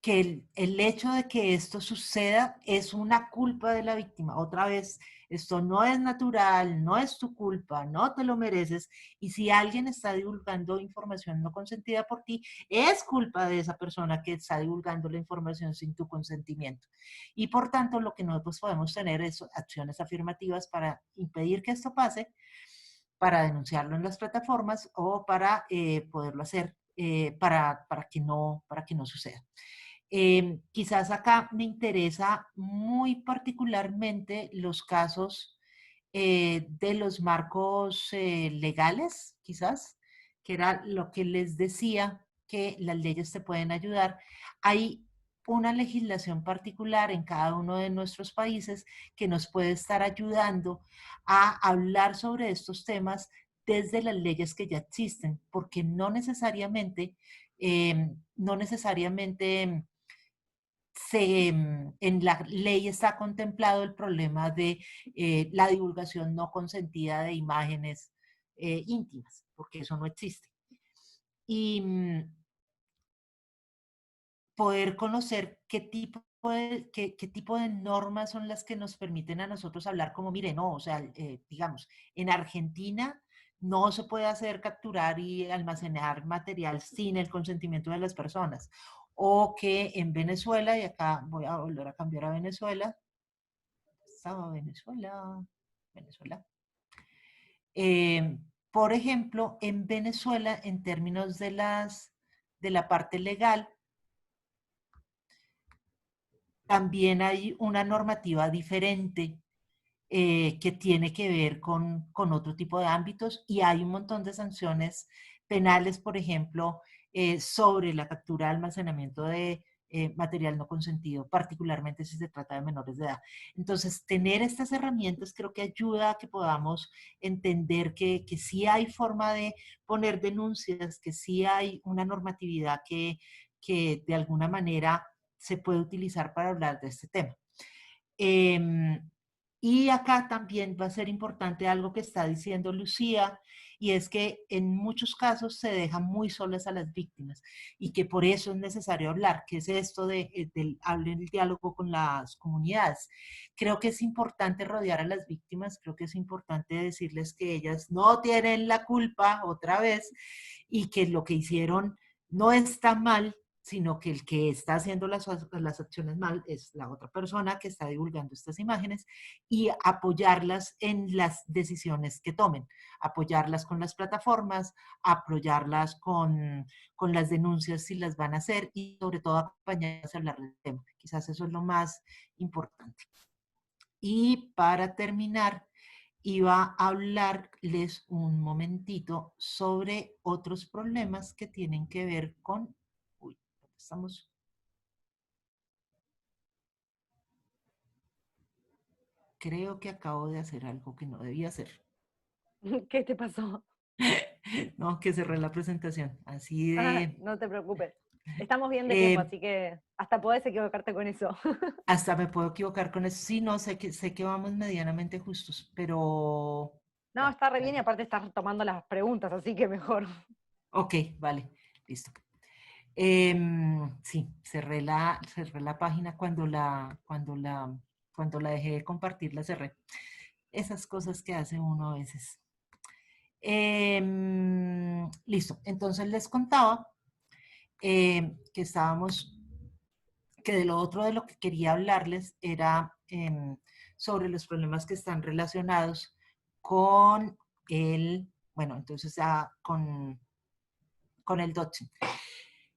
que el hecho de que esto suceda es una culpa de la víctima. Otra vez, esto no es natural, no es tu culpa, no te lo mereces. Y si alguien está divulgando información no consentida por ti, es culpa de esa persona que está divulgando la información sin tu consentimiento. Y por tanto, lo que nosotros podemos tener es acciones afirmativas para impedir que esto pase, para denunciarlo en las plataformas o para poderlo hacer para que no suceda. Quizás acá me interesa muy particularmente los casos de los marcos legales, quizás, que era lo que les decía, que las leyes te pueden ayudar. Hay una legislación particular en cada uno de nuestros países que nos puede estar ayudando a hablar sobre estos temas desde las leyes que ya existen, porque no necesariamente, no necesariamente en la ley está contemplado el problema de la divulgación no consentida de imágenes íntimas, porque eso no existe. Y poder conocer qué tipo de normas son las que nos permiten a nosotros hablar como, mire, no, o sea, digamos, en Argentina no se puede hacer capturar y almacenar material sin el consentimiento de las personas. O que en Venezuela, y acá voy a volver a cambiar a Venezuela, estaba Venezuela, Venezuela. Por ejemplo, en Venezuela, en términos de la parte legal, también hay una normativa diferente que tiene que ver con otro tipo de ámbitos y hay un montón de sanciones penales, por ejemplo, sobre la captura de almacenamiento de material no consentido, particularmente si se trata de menores de edad. Entonces, tener estas herramientas creo que ayuda a que podamos entender que sí hay forma de poner denuncias, que sí hay una normatividad que de alguna manera se puede utilizar para hablar de este tema. Y acá también va a ser importante algo que está diciendo Lucía, y es que en muchos casos se dejan muy solas a las víctimas y que por eso es necesario hablar, que es esto del hablar el diálogo con las comunidades. Creo que es importante rodear a las víctimas, creo que es importante decirles que ellas no tienen la culpa otra vez y que lo que hicieron no está mal, sino que el que está haciendo las acciones mal es la otra persona que está divulgando estas imágenes y apoyarlas en las decisiones que tomen, apoyarlas con las plataformas, apoyarlas con las denuncias si las van a hacer y sobre todo acompañarlas a hablar del tema. Quizás eso es lo más importante. Y para terminar, iba a hablarles un momentito sobre otros problemas que tienen que ver con... Uy, estamos... Creo que acabo de hacer algo que no debía hacer. ¿Qué te pasó? No, que cerré la presentación. Así Ah, de... no te preocupes. Estamos bien de tiempo, eh, así que hasta podés equivocarte con eso. hasta me puedo equivocar con eso. Sí, no, sé que vamos medianamente justos, pero... No, está re bien y aparte estás tomando las preguntas, así que mejor. Ok, vale, listo. Sí, cerré la página cuando la dejé de compartir, la cerré. Esas cosas que hace uno a veces. Listo, entonces les contaba que estábamos, que de lo otro de lo que quería hablarles era sobre los problemas que están relacionados con bueno, entonces ya con el doxing.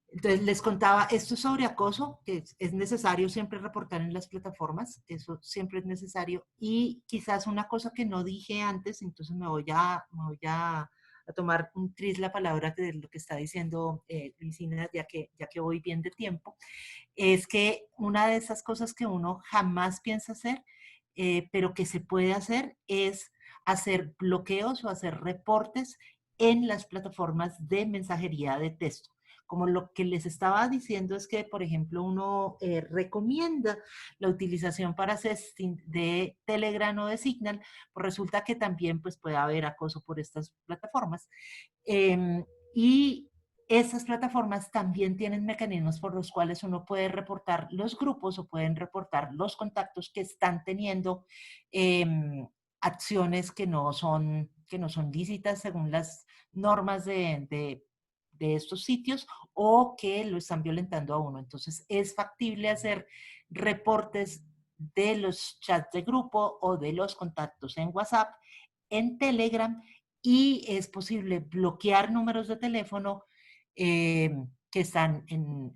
Entonces les contaba esto sobre acoso, que es necesario siempre reportar en las plataformas, eso siempre es necesario. Y quizás una cosa que no dije antes, entonces me voy a tomar un tris la palabra de lo que está diciendo Luisina, ya que voy bien de tiempo, es que una de esas cosas que uno jamás piensa hacer, pero que se puede hacer, es hacer bloqueos o hacer reportes en las plataformas de mensajería de texto. Como lo que les estaba diciendo es que, por ejemplo, uno recomienda la utilización para sexting de Telegram o de Signal, pues resulta que también pues, puede haber acoso por estas plataformas. Y esas plataformas también tienen mecanismos por los cuales uno puede reportar los grupos o pueden reportar los contactos que están teniendo acciones que no son lícitas según las normas de estos sitios o que lo están violentando a uno. Entonces, es factible hacer reportes de los chats de grupo o de los contactos en WhatsApp, en Telegram, y es posible bloquear números de teléfono que están en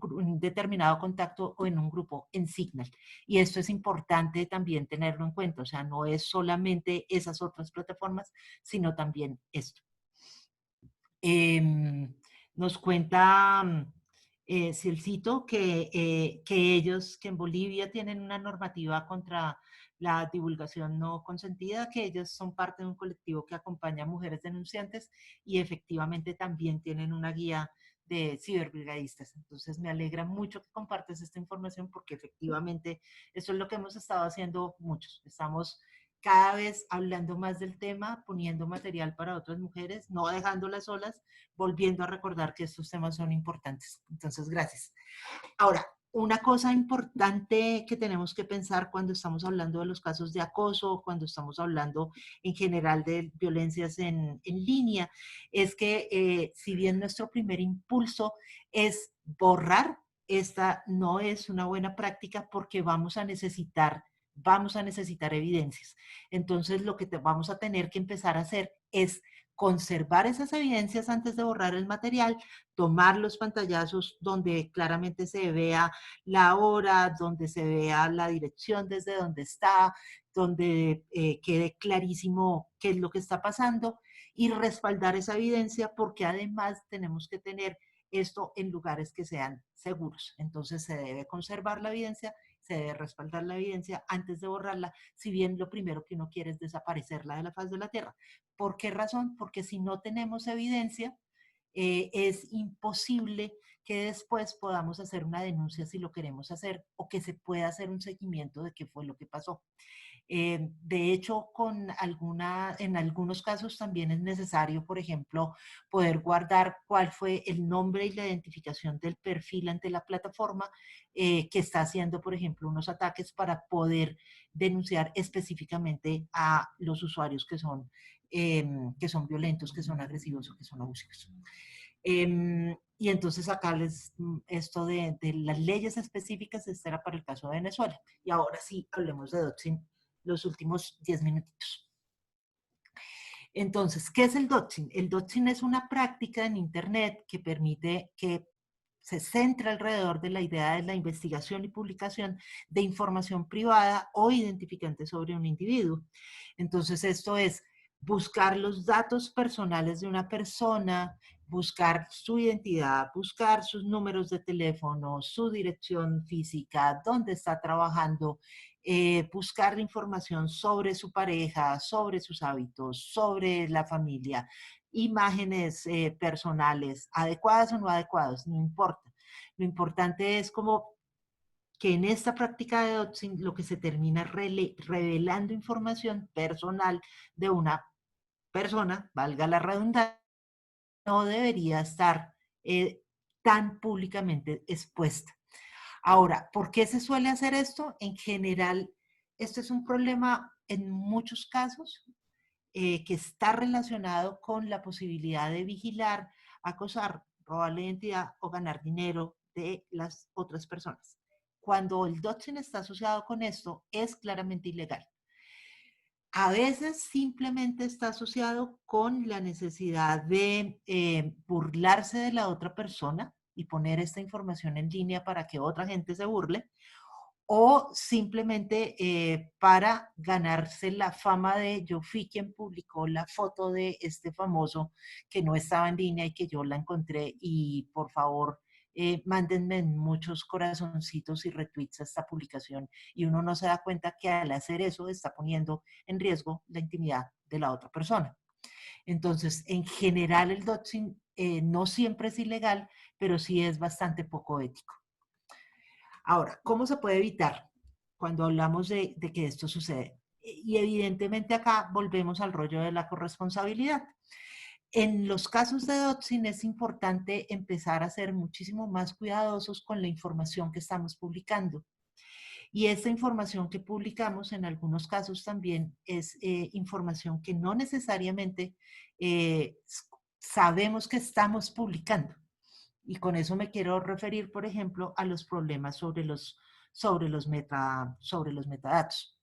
un determinado contacto o en un grupo en Signal. Y esto es importante también tenerlo en cuenta, o sea, no es solamente esas otras plataformas, sino también esto. Nos cuenta Cielcito, que ellos, que en Bolivia tienen una normativa contra la divulgación no consentida, que ellos son parte de un colectivo que acompaña a mujeres denunciantes y efectivamente también tienen una guía de ciberbrigadistas. Entonces me alegra mucho que compartas esta información porque efectivamente eso es lo que hemos estado haciendo muchos. Estamos cada vez hablando más del tema, poniendo material para otras mujeres, no dejándolas solas, volviendo a recordar que estos temas son importantes. Entonces, gracias. Ahora, una cosa importante que tenemos que pensar cuando estamos hablando de los casos de acoso, cuando estamos hablando en general de violencias en línea, es que si bien nuestro primer impulso es borrar, esta no es una buena práctica porque vamos a necesitar evidencias. Entonces, lo que vamos a tener que empezar a hacer es conservar esas evidencias antes de borrar el material, tomar los pantallazos donde claramente se vea la hora, donde se vea la dirección desde donde está, donde quede clarísimo qué es lo que está pasando y respaldar esa evidencia porque además tenemos que tener esto en lugares que sean seguros. Entonces se debe conservar la evidencia, se debe respaldar la evidencia antes de borrarla, si bien lo primero que uno quiere es desaparecerla de la faz de la tierra. ¿Por qué razón? Porque si no tenemos evidencia, es imposible que después podamos hacer una denuncia si lo queremos hacer o que se pueda hacer un seguimiento de qué fue lo que pasó. De hecho, en algunos casos también es necesario, por ejemplo, poder guardar cuál fue el nombre y la identificación del perfil ante la plataforma que está haciendo, por ejemplo, unos ataques para poder denunciar específicamente a los usuarios que son violentos, que son agresivos o que son abusivos. Y entonces acá esto de las leyes específicas, este era para el caso de Venezuela. Y ahora sí, hablemos de doxing los últimos 10 minutitos. Entonces, ¿qué es el doxing? El doxing es una práctica en Internet que permite que se centra alrededor de la idea de la investigación y publicación de información privada o identificante sobre un individuo. Entonces, esto es buscar los datos personales de una persona, buscar su identidad, buscar sus números de teléfono, su dirección física, dónde está trabajando, buscar información sobre su pareja, sobre sus hábitos, sobre la familia, imágenes personales, adecuadas o no adecuadas, no importa. Lo importante es como que en esta práctica de doxing lo que se termina revelando información personal de una persona, valga la redundancia, no debería estar tan públicamente expuesta. Ahora, ¿por qué se suele hacer esto? En general, esto es un problema en muchos casos que está relacionado con la posibilidad de vigilar, acosar, robar la identidad o ganar dinero de las otras personas. Cuando el doxing está asociado con esto, es claramente ilegal. A veces simplemente está asociado con la necesidad de burlarse de la otra persona y poner esta información en línea para que otra gente se burle, o simplemente para ganarse la fama de yo fui quien publicó la foto de este famoso que no estaba en línea y que yo la encontré y por favor mándenme muchos corazoncitos y retweets a esta publicación y uno no se da cuenta que al hacer eso está poniendo en riesgo la intimidad de la otra persona. Entonces, en general el doxing no siempre es ilegal, pero sí es bastante poco ético. Ahora, ¿cómo se puede evitar cuando hablamos de que esto sucede? Y evidentemente acá volvemos al rollo de la corresponsabilidad. En los casos de doxing es importante empezar a ser muchísimo más cuidadosos con la información que estamos publicando. Y esta información que publicamos en algunos casos también es información que no necesariamente sabemos que estamos publicando. Y con eso me quiero referir, por ejemplo, a los problemas sobre los metadatos.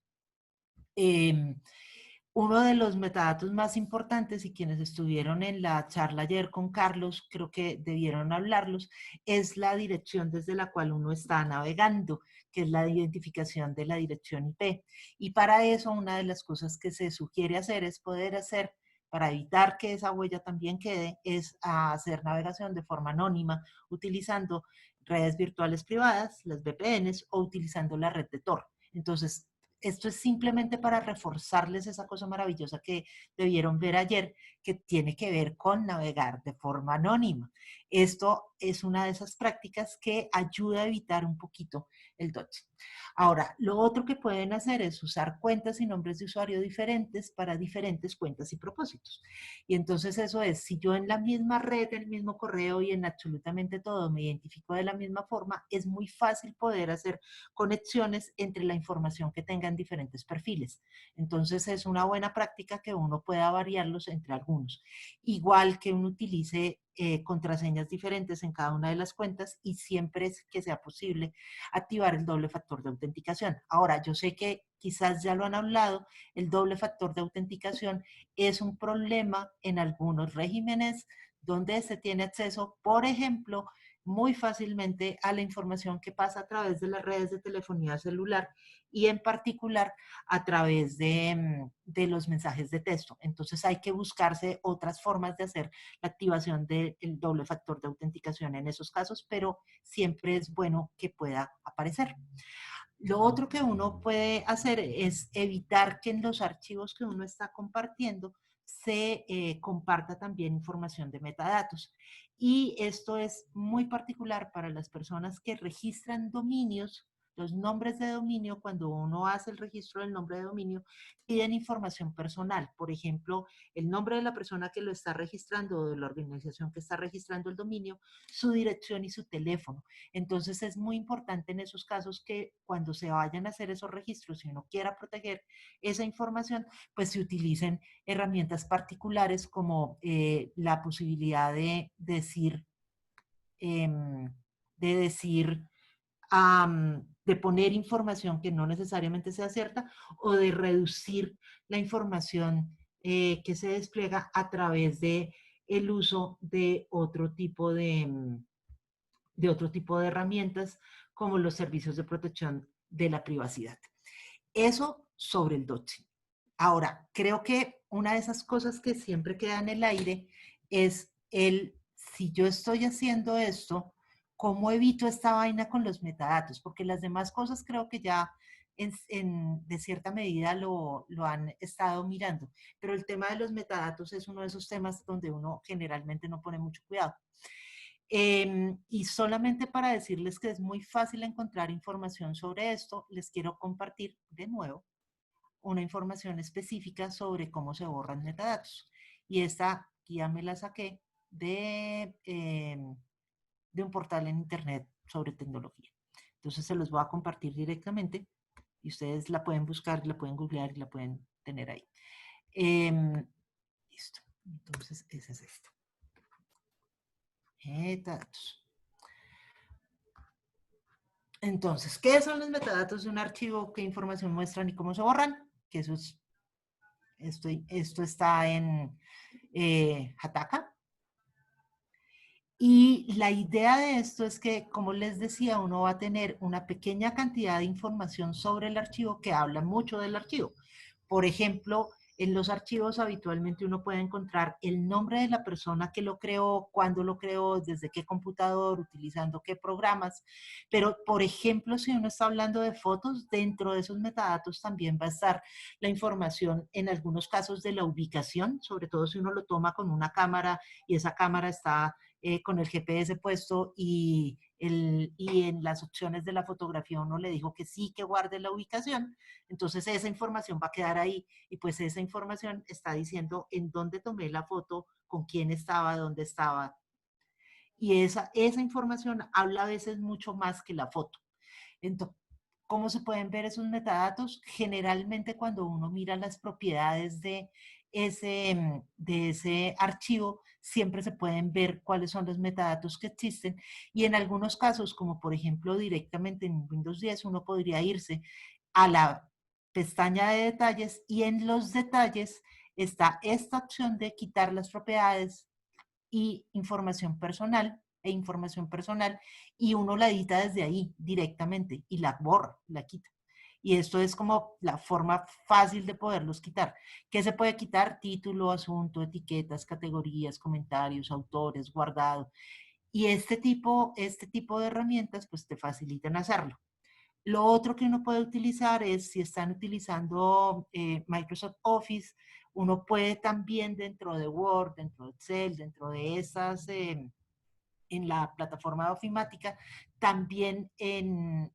Uno de los metadatos más importantes, y quienes estuvieron en la charla ayer con Carlos, creo que debieron hablarlos, es la dirección desde la cual uno está navegando, que es la identificación de la dirección IP. Y para eso, una de las cosas que se sugiere hacer es poder hacer para evitar que esa huella también quede, es hacer navegación de forma anónima utilizando redes virtuales privadas, las VPNs, o utilizando la red de Tor. Entonces, esto es simplemente para reforzarles esa cosa maravillosa que debieron ver ayer, que tiene que ver con navegar de forma anónima. Esto es una de esas prácticas que ayuda a evitar un poquito el doxing. Ahora, lo otro que pueden hacer es usar cuentas y nombres de usuario diferentes para diferentes cuentas y propósitos. Y entonces eso es, si yo en la misma red, en el mismo correo y en absolutamente todo me identifico de la misma forma, es muy fácil poder hacer conexiones entre la información que tengan diferentes perfiles. Entonces es una buena práctica que uno pueda variarlos entre algunos. Igual que uno utilice contraseñas diferentes en cada una de las cuentas y siempre es que sea posible activar el doble factor de autenticación. Ahora, yo sé que quizás ya lo han hablado, el doble factor de autenticación es un problema en algunos regímenes donde se tiene acceso, por ejemplo, muy fácilmente a la información que pasa a través de las redes de telefonía celular y en particular a través de los mensajes de texto. Entonces hay que buscarse otras formas de hacer la activación del doble factor de autenticación en esos casos, pero siempre es bueno que pueda aparecer. Lo otro que uno puede hacer es evitar que en los archivos que uno está compartiendo se comparta también información de metadatos. Y esto es muy particular para las personas que registran dominios. Los nombres de dominio, cuando uno hace el registro del nombre de dominio, piden información personal. Por ejemplo, el nombre de la persona que lo está registrando o de la organización que está registrando el dominio, su dirección y su teléfono. Entonces es muy importante en esos casos que cuando se vayan a hacer esos registros y uno quiera proteger esa información, pues se utilicen herramientas particulares como la posibilidad de decir, de poner información que no necesariamente sea cierta o de reducir la información que se despliega a través de el uso de otro tipo de herramientas como los servicios de protección de la privacidad. Eso sobre el doxing. Ahora, creo que una de esas cosas que siempre queda en el aire es si yo estoy haciendo esto, ¿cómo evito esta vaina con los metadatos? Porque las demás cosas creo que ya de cierta medida lo han estado mirando. Pero el tema de los metadatos es uno de esos temas donde uno generalmente no pone mucho cuidado. Y solamente para decirles que es muy fácil encontrar información sobre esto, les quiero compartir de nuevo una información específica sobre cómo se borran metadatos. Y esta ya me la saqué de un portal en internet sobre tecnología. Entonces se los voy a compartir directamente y ustedes la pueden buscar, la pueden googlear y la pueden tener ahí. Listo. Entonces ese es esto. Metadatos. Entonces, ¿qué son los metadatos de un archivo? ¿Qué información muestran y cómo se borran? Que eso es, esto está en Hataka. Y la idea de esto es que, como les decía, uno va a tener una pequeña cantidad de información sobre el archivo que habla mucho del archivo. Por ejemplo, en los archivos habitualmente uno puede encontrar el nombre de la persona que lo creó, cuándo lo creó, desde qué computador, utilizando qué programas. Pero, por ejemplo, si uno está hablando de fotos, dentro de esos metadatos también va a estar la información, en algunos casos, de la ubicación, sobre todo si uno lo toma con una cámara y esa cámara está con el GPS puesto y en las opciones de la fotografía uno le dijo que sí, que guarde la ubicación, entonces esa información va a quedar ahí y pues esa información está diciendo en dónde tomé la foto, con quién estaba, dónde estaba. Y esa información habla a veces mucho más que la foto. Entonces, ¿cómo se pueden ver esos metadatos? Generalmente cuando uno mira las propiedades de ese archivo, siempre se pueden ver cuáles son los metadatos que existen y en algunos casos, como por ejemplo directamente en Windows 10, uno podría irse a la pestaña de detalles y en los detalles está esta opción de quitar las propiedades y información personal y uno la edita desde ahí directamente y la borra, la quita. Y esto es como la forma fácil de poderlos quitar. ¿Qué se puede quitar? Título, asunto, etiquetas, categorías, comentarios, autores, guardado. Y este tipo de herramientas pues te facilitan hacerlo. Lo otro que uno puede utilizar es, si están utilizando Microsoft Office, uno puede también dentro de Word, dentro de Excel, dentro de esas, en la plataforma de ofimática, también en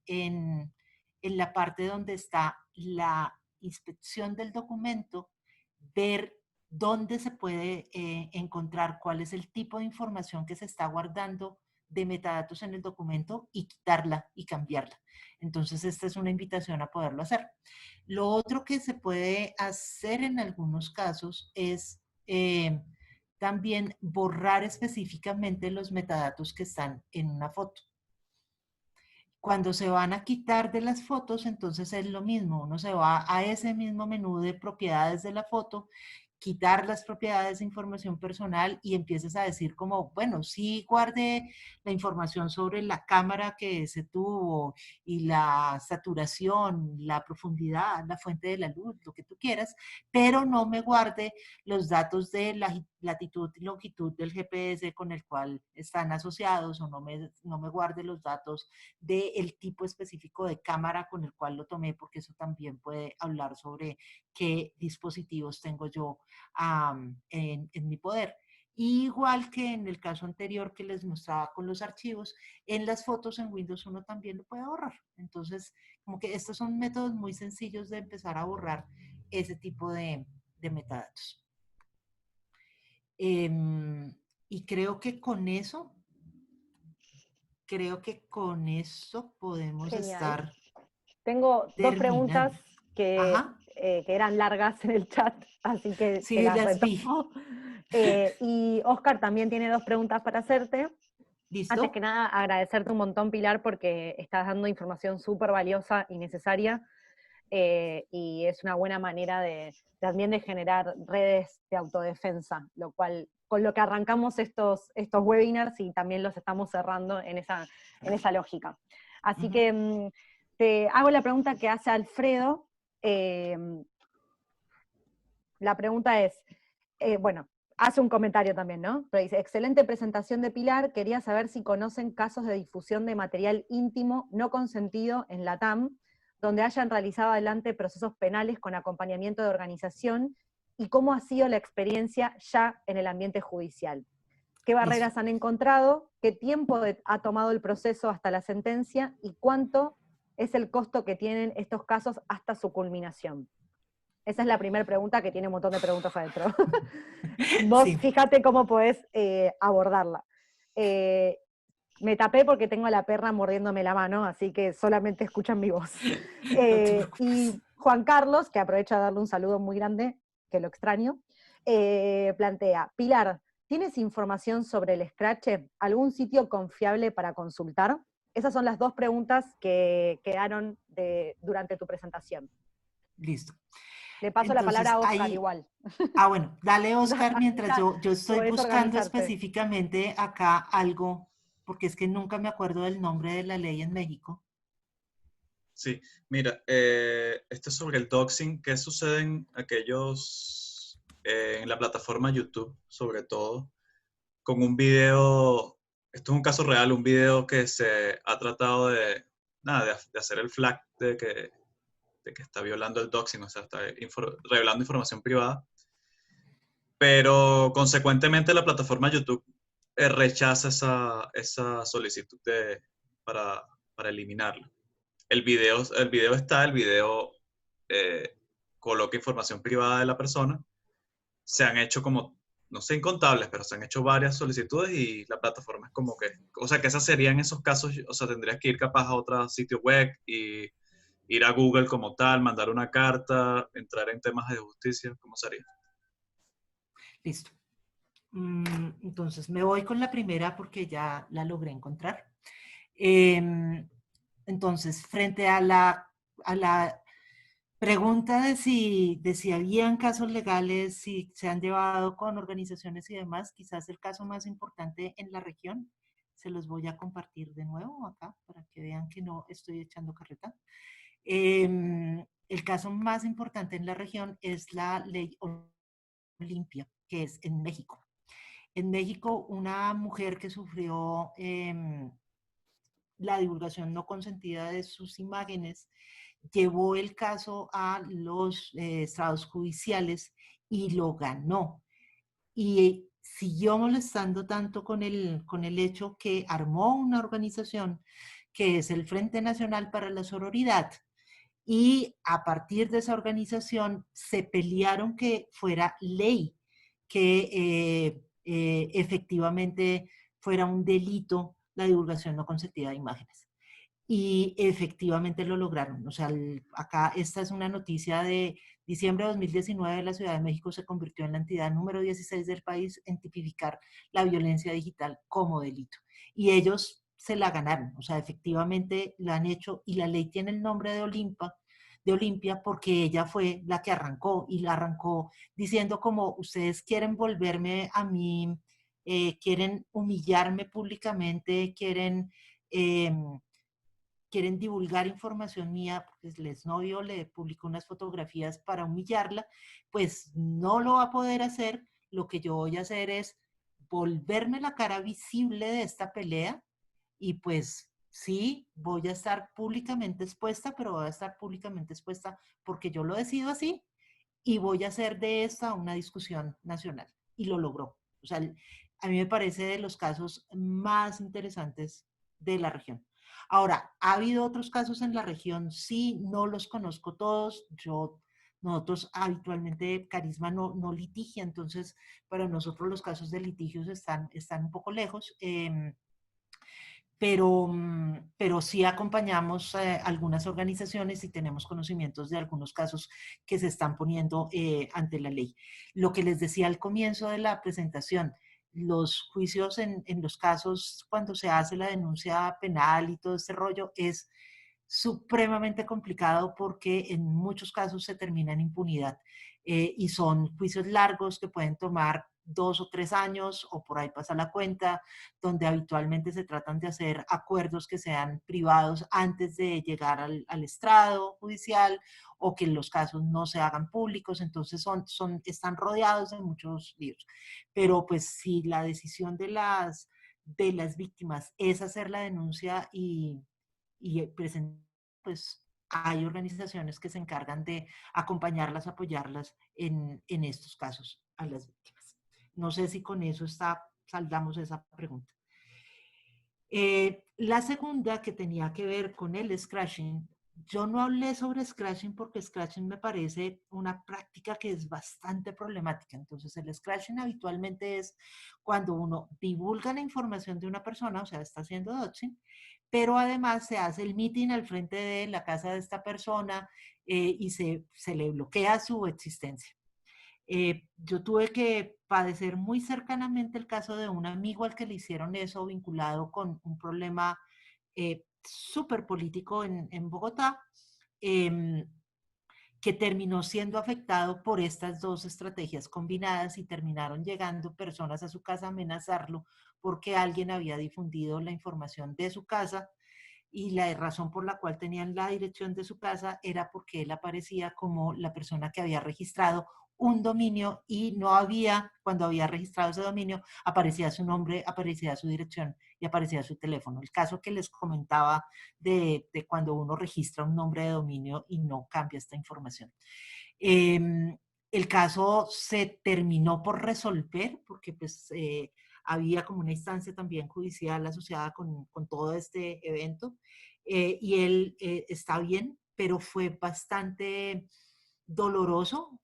la parte donde está la inspección del documento, ver dónde se puede encontrar cuál es el tipo de información que se está guardando de metadatos en el documento y quitarla y cambiarla. Entonces, esta es una invitación a poderlo hacer. Lo otro que se puede hacer en algunos casos es también borrar específicamente los metadatos que están en una foto. Cuando se van a quitar de las fotos, entonces es lo mismo. Uno se va a ese mismo menú de propiedades de la foto, quitar las propiedades de información personal y empiezas a decir como, bueno, sí guarde la información sobre la cámara que se tuvo y la saturación, la profundidad, la fuente de la luz, lo que tú quieras, pero no me guarde los datos de la latitud y longitud del GPS con el cual están asociados, o no me guarde los datos del tipo específico de cámara con el cual lo tomé, porque eso también puede hablar sobre qué dispositivos tengo yo en mi poder. Igual que en el caso anterior que les mostraba con los archivos, en las fotos en Windows uno también lo puede borrar. Entonces, como que estos son métodos muy sencillos de empezar a borrar ese tipo de metadatos. Y creo que con eso podemos Genial. estar Tengo dos preguntas terminando. que Ajá, eran largas en el chat, así que sí, te las las vi. retomo. Y Oscar también tiene dos preguntas para hacerte. Antes que ¿Listo? nada, agradecerte un montón, Pilar, porque estás dando información súper valiosa y necesaria, y es una buena manera también de generar redes de autodefensa, lo cual, con lo que arrancamos estos webinars y también los estamos cerrando en esa lógica. Así Ujú. que te hago la pregunta que hace Alfredo. eh, la pregunta es, bueno, hace un comentario también, ¿no? Pero dice, excelente presentación de Pilar, quería saber si conocen casos de difusión de material íntimo no consentido en la TAM, donde hayan realizado adelante procesos penales con acompañamiento de organización, y cómo ha sido la experiencia ya en el ambiente judicial. ¿Qué Listo. barreras han encontrado? ¿Qué tiempo ha tomado el proceso hasta la sentencia? ¿Y cuánto es el costo que tienen estos casos hasta su culminación? Esa es la primera pregunta, que tiene un montón de preguntas adentro. Vos Sí, fíjate cómo podés abordarla. Eh, Me tapé porque tengo a la perra mordiéndome la mano, así que solamente escuchan mi voz. no te preocupes. Y Juan Carlos, que aprovecha a darle un saludo muy grande, que lo extraño, plantea, Pilar, ¿tienes información sobre el Scratch? ¿Algún sitio confiable para consultar? Esas son las dos preguntas que quedaron durante tu presentación. Listo. Le paso la palabra Entonces, a Oscar ahí, igual. bueno, dale Oscar mientras Ya, yo estoy podés buscando organizarte. específicamente acá algo, porque es que nunca me acuerdo del nombre de la ley en México. Sí, mira, esto es sobre el doxing. ¿Qué sucede en aquellos, en la plataforma YouTube, sobre todo, con un video? Esto es un caso real, un video que se ha tratado nada, de hacer el flag de que está violando el doxing, o sea, está revelando información privada, pero consecuentemente la plataforma YouTube rechaza esa solicitud para, para eliminarlo. El video eh, coloca información privada de la persona. Se han hecho como, no sé, incontables, pero se han hecho varias solicitudes y la plataforma es como que, o sea, que esas serían esos casos, o sea, tendrías que ir capaz a otro sitio web y ir a Google como tal, mandar una carta, entrar en temas de justicia, ¿cómo sería? Listo. Entonces, me voy con la primera porque ya la logré encontrar. Entonces, frente a la pregunta de si habían casos legales, si se han llevado con organizaciones y demás, quizás el caso más importante en la región, se los voy a compartir de nuevo acá para que vean que no estoy echando carreta. El caso más importante en la región es la ley Olimpia, que es en México. En México, una mujer que sufrió la divulgación no consentida de sus imágenes llevó el caso a los estrados judiciales y lo ganó. Y siguió molestando tanto con el hecho que armó una organización que es el Frente Nacional para la Sororidad, y a partir de esa organización se pelearon que fuera ley, que efectivamente fuera un delito la divulgación no consentida de imágenes. Y efectivamente lo lograron. O sea, acá esta es una noticia de diciembre de 2019, la Ciudad de México se convirtió en la entidad número 16 del país en tipificar la violencia digital como delito. Y ellos se la ganaron, o sea, efectivamente la han hecho, y la ley tiene el nombre de Olimpia porque ella fue la que arrancó, y la arrancó diciendo como: ustedes quieren volverme a mí, quieren humillarme públicamente, quieren divulgar información mía, porque el exnovio le publicó unas fotografías para humillarla, pues no lo va a poder hacer. Lo que yo voy a hacer es volverme la cara visible de esta pelea, y pues sí, voy a estar públicamente expuesta, pero voy a estar públicamente expuesta porque yo lo decido así, y voy a hacer de esta una discusión nacional. Y lo logró. O sea, a mí me parece de los casos más interesantes de la región. Ahora, ¿ha habido otros casos en la región? Sí, no los conozco todos. Nosotros habitualmente, Carisma no litigia, entonces para nosotros los casos de litigios están un poco lejos. Pero sí acompañamos algunas organizaciones y tenemos conocimientos de algunos casos que se están poniendo ante la ley. Lo que les decía al comienzo de la presentación, los juicios en los casos cuando se hace la denuncia penal y todo este rollo es supremamente complicado porque en muchos casos se termina en impunidad, y son juicios largos que pueden tomar 2 o 3 años, o por ahí pasa la cuenta, donde habitualmente se tratan de hacer acuerdos que sean privados antes de llegar al estrado judicial, o que los casos no se hagan públicos. Entonces están rodeados de muchos líos. Pero pues si la decisión de las víctimas es hacer la denuncia y presentar, pues hay organizaciones que se encargan de acompañarlas, apoyarlas en estos casos a las víctimas. No sé si con eso saldamos esa pregunta. La segunda, que tenía que ver con el scratching, yo no hablé sobre scratching porque scratching me parece una práctica que es bastante problemática. Entonces, el scratching habitualmente es cuando uno divulga la información de una persona, o sea, está haciendo doxing, pero además se hace el meeting al frente de la casa de esta persona, y se le bloquea su existencia. Yo tuve que padecer muy cercanamente el caso de un amigo al que le hicieron eso, vinculado con un problema súper político en Bogotá, eh, que terminó siendo afectado por estas dos estrategias combinadas, y terminaron llegando personas a su casa a amenazarlo porque alguien había difundido la información de su casa, y la razón por la cual tenían la dirección de su casa era porque él aparecía como la persona que había registrado un dominio, y no había, cuando había registrado ese dominio, aparecía su nombre, aparecía su dirección y aparecía su teléfono. El caso que les comentaba de cuando uno registra un nombre de dominio y no cambia esta información. El caso se terminó por resolver porque pues había como una instancia también judicial asociada con todo este evento, y él está bien, pero fue bastante doloroso,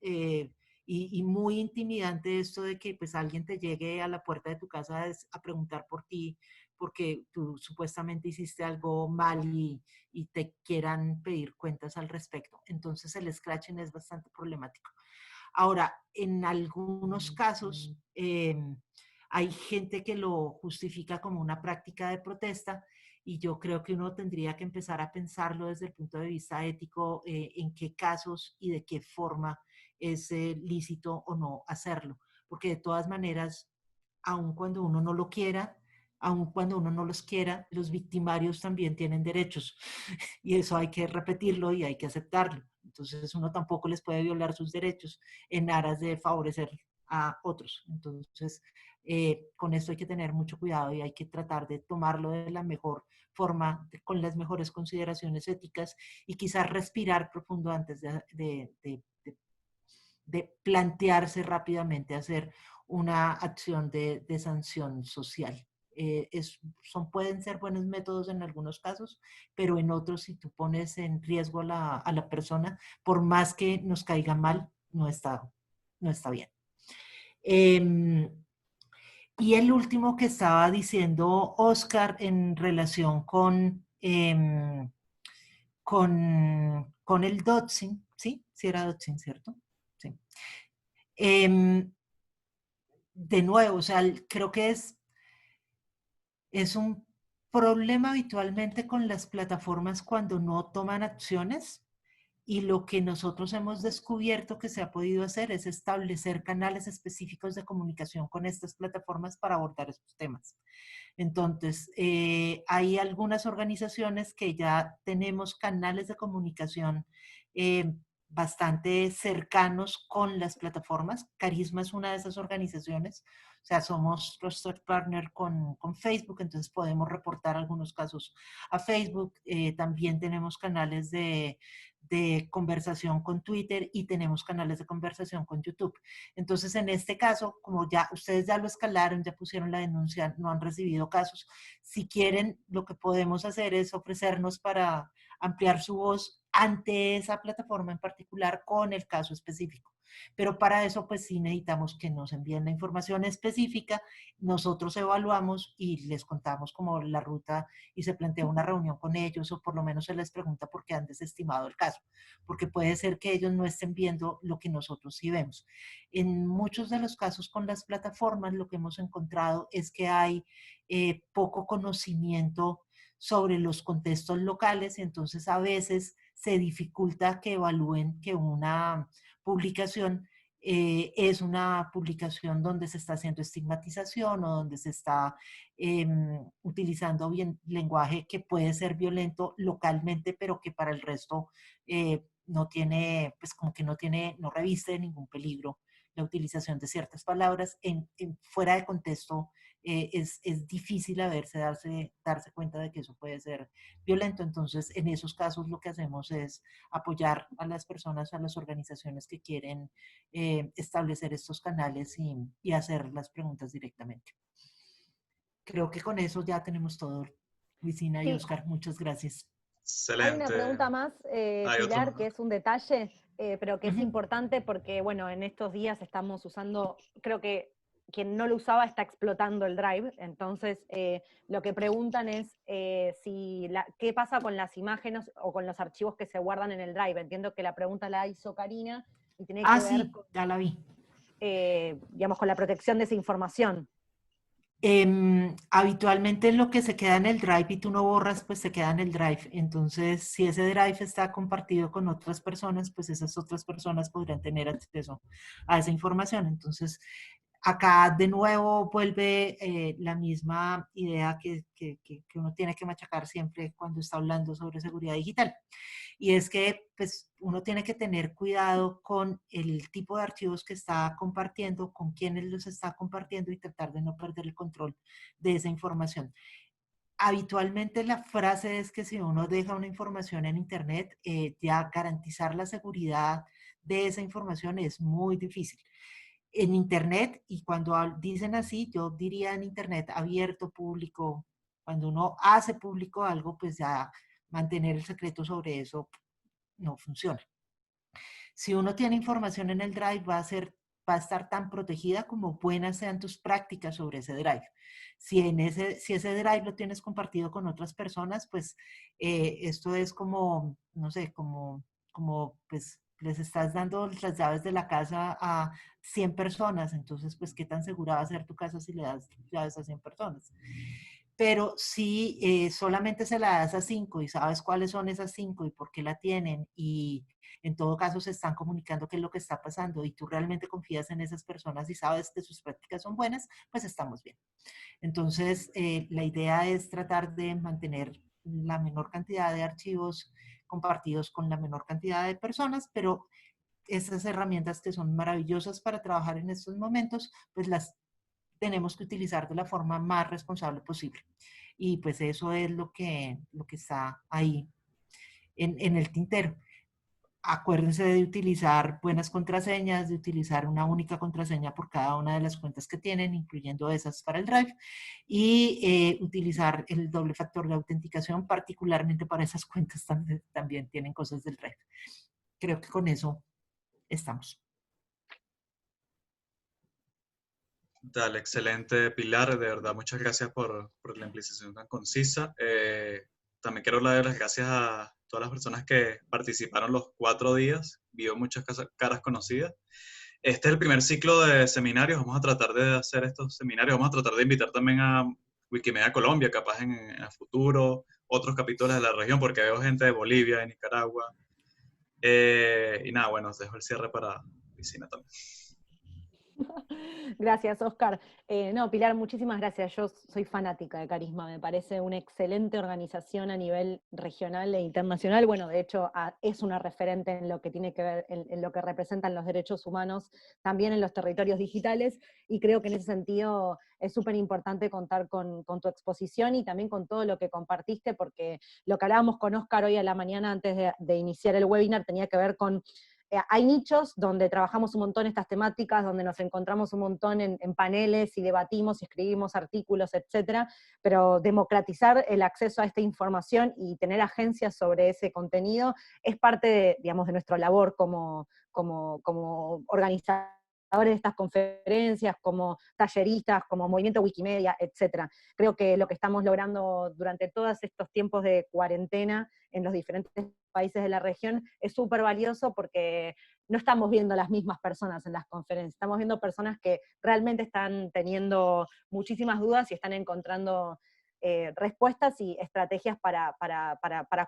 y muy intimidante esto de que pues alguien te llegue a la puerta de tu casa a preguntar por ti porque tú supuestamente hiciste algo mal, y te quieran pedir cuentas al respecto. Entonces el scratching es bastante problemático. Ahora, en algunos casos hay gente que lo justifica como una práctica de protesta, y yo creo que uno tendría que empezar a pensarlo desde el punto de vista ético, en qué casos y de qué forma es lícito o no hacerlo, porque de todas maneras, aun cuando uno no lo quiera, aun cuando uno no los quiera, los victimarios también tienen derechos y eso hay que repetirlo y hay que aceptarlo. Entonces uno tampoco les puede violar sus derechos en aras de favorecer a otros. Entonces, con esto hay que tener mucho cuidado y hay que tratar de tomarlo de la mejor forma, con las mejores consideraciones éticas y quizás respirar profundo antes de plantearse rápidamente hacer una acción de sanción social. Pueden ser buenos métodos en algunos casos, pero en otros, si tú pones en riesgo a la persona, por más que nos caiga mal, no está bien. Y el último que estaba diciendo Oscar en relación con el doxing, ¿sí? Sí era doxing, ¿cierto? Sí. De nuevo, o sea, creo que es un problema habitualmente con las plataformas cuando no toman acciones y lo que nosotros hemos descubierto que se ha podido hacer es establecer canales específicos de comunicación con estas plataformas para abordar estos temas. Entonces, hay algunas organizaciones que ya tenemos canales de comunicación bastante cercanos con las plataformas. Carisma es una de esas organizaciones. O sea, somos trusted partner con Facebook, entonces podemos reportar algunos casos a Facebook. También tenemos canales de conversación con Twitter y tenemos canales de conversación con YouTube. Entonces, en este caso, como ya ustedes ya lo escalaron, ya pusieron la denuncia, no han recibido casos, si quieren, lo que podemos hacer es ofrecernos para ampliar su voz ante esa plataforma en particular con el caso específico. Pero para eso, pues sí necesitamos que nos envíen la información específica, nosotros evaluamos y les contamos como la ruta y se plantea una reunión con ellos o por lo menos se les pregunta por qué han desestimado el caso, porque puede ser que ellos no estén viendo lo que nosotros sí vemos. En muchos de los casos con las plataformas lo que hemos encontrado es que hay poco conocimiento sobre los contextos locales, entonces a veces se dificulta que evalúen que una publicación es una publicación donde se está haciendo estigmatización o donde se está utilizando bien lenguaje que puede ser violento localmente, pero que para el resto no tiene, pues como que no reviste ningún peligro la utilización de ciertas palabras fuera de contexto. Es difícil darse cuenta de que eso puede ser violento. Entonces, en esos casos lo que hacemos es apoyar a las personas, a las organizaciones que quieren establecer estos canales y hacer las preguntas directamente. Creo que con eso ya tenemos todo. Luisina y Sí. Oscar, muchas gracias. Hay una Excelente. pregunta más, Hay otro Pilar, más. que es un detalle, pero que es Ujú. importante porque, bueno, en estos días estamos usando, creo que quien no lo usaba está explotando el Drive, entonces lo que preguntan es qué pasa con las imágenes o con los archivos que se guardan en el Drive. Entiendo que la pregunta la hizo Karina y tiene que ver Sí, ya la vi. digamos, con la protección de esa información. Habitualmente lo que se queda en el drive y tú no borras, pues se queda en el drive. Entonces, si ese drive está compartido con otras personas, pues esas otras personas podrían tener acceso a esa información. Entonces, acá de nuevo vuelve la misma idea que uno tiene que machacar siempre cuando está hablando sobre seguridad digital. Y es que pues, uno tiene que tener cuidado con el tipo de archivos que está compartiendo, con quiénes los está compartiendo y tratar de no perder el control de esa información. Habitualmente la frase es que si uno deja una información en Internet, ya garantizar la seguridad de esa información es muy difícil. En Internet, y cuando dicen así, yo diría en Internet abierto, público, cuando uno hace público algo, pues ya mantener el secreto sobre eso no funciona. Si uno tiene información en el Drive, va a estar tan protegida como buenas sean tus prácticas sobre ese Drive. Si ese Drive lo tienes compartido con otras personas, pues esto es como, no sé, como pues les estás dando las llaves de la casa a 100 personas, entonces pues qué tan segura va a ser tu casa si le das llaves a 100 personas. pero si solamente se la das a 5 y sabes cuáles son esas 5 y por qué la tienen, y en todo caso se están comunicando qué es lo que está pasando y tú realmente confías en esas personas y sabes que sus prácticas son buenas, pues estamos bien. Entonces, la idea es tratar de mantener la menor cantidad de archivos compartidos con la menor cantidad de personas, pero esas herramientas que son maravillosas para trabajar en estos momentos, pues las tenemos que utilizar de la forma más responsable posible. Y pues eso es lo que está ahí en el tintero. Acuérdense de utilizar buenas contraseñas, de utilizar una única contraseña por cada una de las cuentas que tienen, incluyendo esas para el Drive, y utilizar el doble factor de autenticación, particularmente para esas cuentas también tienen cosas del Drive. Creo que con eso estamos. Dale, excelente, Pilar. De verdad, muchas gracias por la implicación tan concisa. También quiero dar las gracias a todas las personas que participaron los 4 días. Vio muchas caras conocidas. Este es el primer ciclo de seminarios. Vamos a tratar de hacer estos seminarios. Vamos a tratar de invitar también a Wikimedia Colombia, capaz en el futuro, otros capítulos de la región, porque veo gente de Bolivia, de Nicaragua. Y nada, bueno, os dejo el cierre para Piscina también. Gracias, Oscar. No, Pilar, muchísimas gracias. Yo soy fanática de Carisma, me parece una excelente organización a nivel regional e internacional. Bueno, de hecho, es una referente en lo que tiene que ver, en lo que representan los derechos humanos, también en los territorios digitales, y creo que en ese sentido es súper importante contar con tu exposición y también con todo lo que compartiste, porque lo que hablábamos con Oscar hoy a la mañana antes de iniciar el webinar tenía que ver con hay nichos donde trabajamos un montón estas temáticas, donde nos encontramos un montón en paneles y debatimos y escribimos artículos, etcétera, pero democratizar el acceso a esta información y tener agencias sobre ese contenido es parte de, digamos, de nuestra labor como organizadores de estas conferencias, como talleristas, como movimiento Wikimedia, etcétera. Creo que lo que estamos logrando durante todos estos tiempos de cuarentena en los diferentes países de la región es súper valioso porque no estamos viendo las mismas personas en las conferencias, estamos viendo personas que realmente están teniendo muchísimas dudas y están encontrando respuestas y estrategias para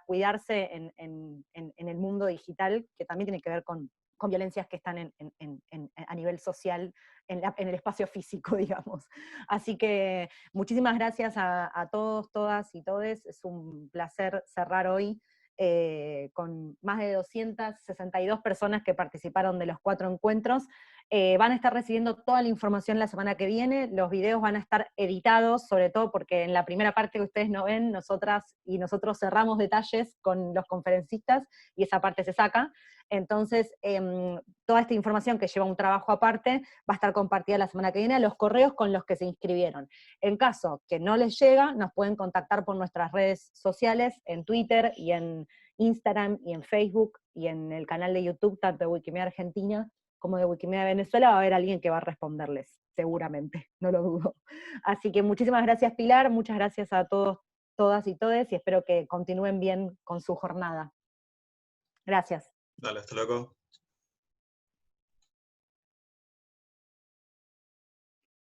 cuidarse en el mundo digital, que también tiene que ver con violencias que están a nivel social, en el espacio físico, digamos. Así que muchísimas gracias a todos, todas y todes. Es un placer cerrar hoy con más de 262 personas que participaron de los 4 encuentros. Van a estar recibiendo toda la información la semana que viene, los videos van a estar editados, sobre todo porque en la primera parte que ustedes no ven, nosotras y nosotros cerramos detalles con los conferencistas y esa parte se saca. Entonces, toda esta información que lleva un trabajo aparte va a estar compartida la semana que viene a los correos con los que se inscribieron. En caso que no les llega, nos pueden contactar por nuestras redes sociales, en Twitter y en Instagram y en Facebook y en el canal de YouTube, tanto de Wikimedia Argentina como de Wikimedia Venezuela, va a haber alguien que va a responderles, seguramente, no lo dudo. Así que muchísimas gracias, Pilar, muchas gracias a todos, todas y todes, y espero que continúen bien con su jornada. Gracias. Dale, hasta luego.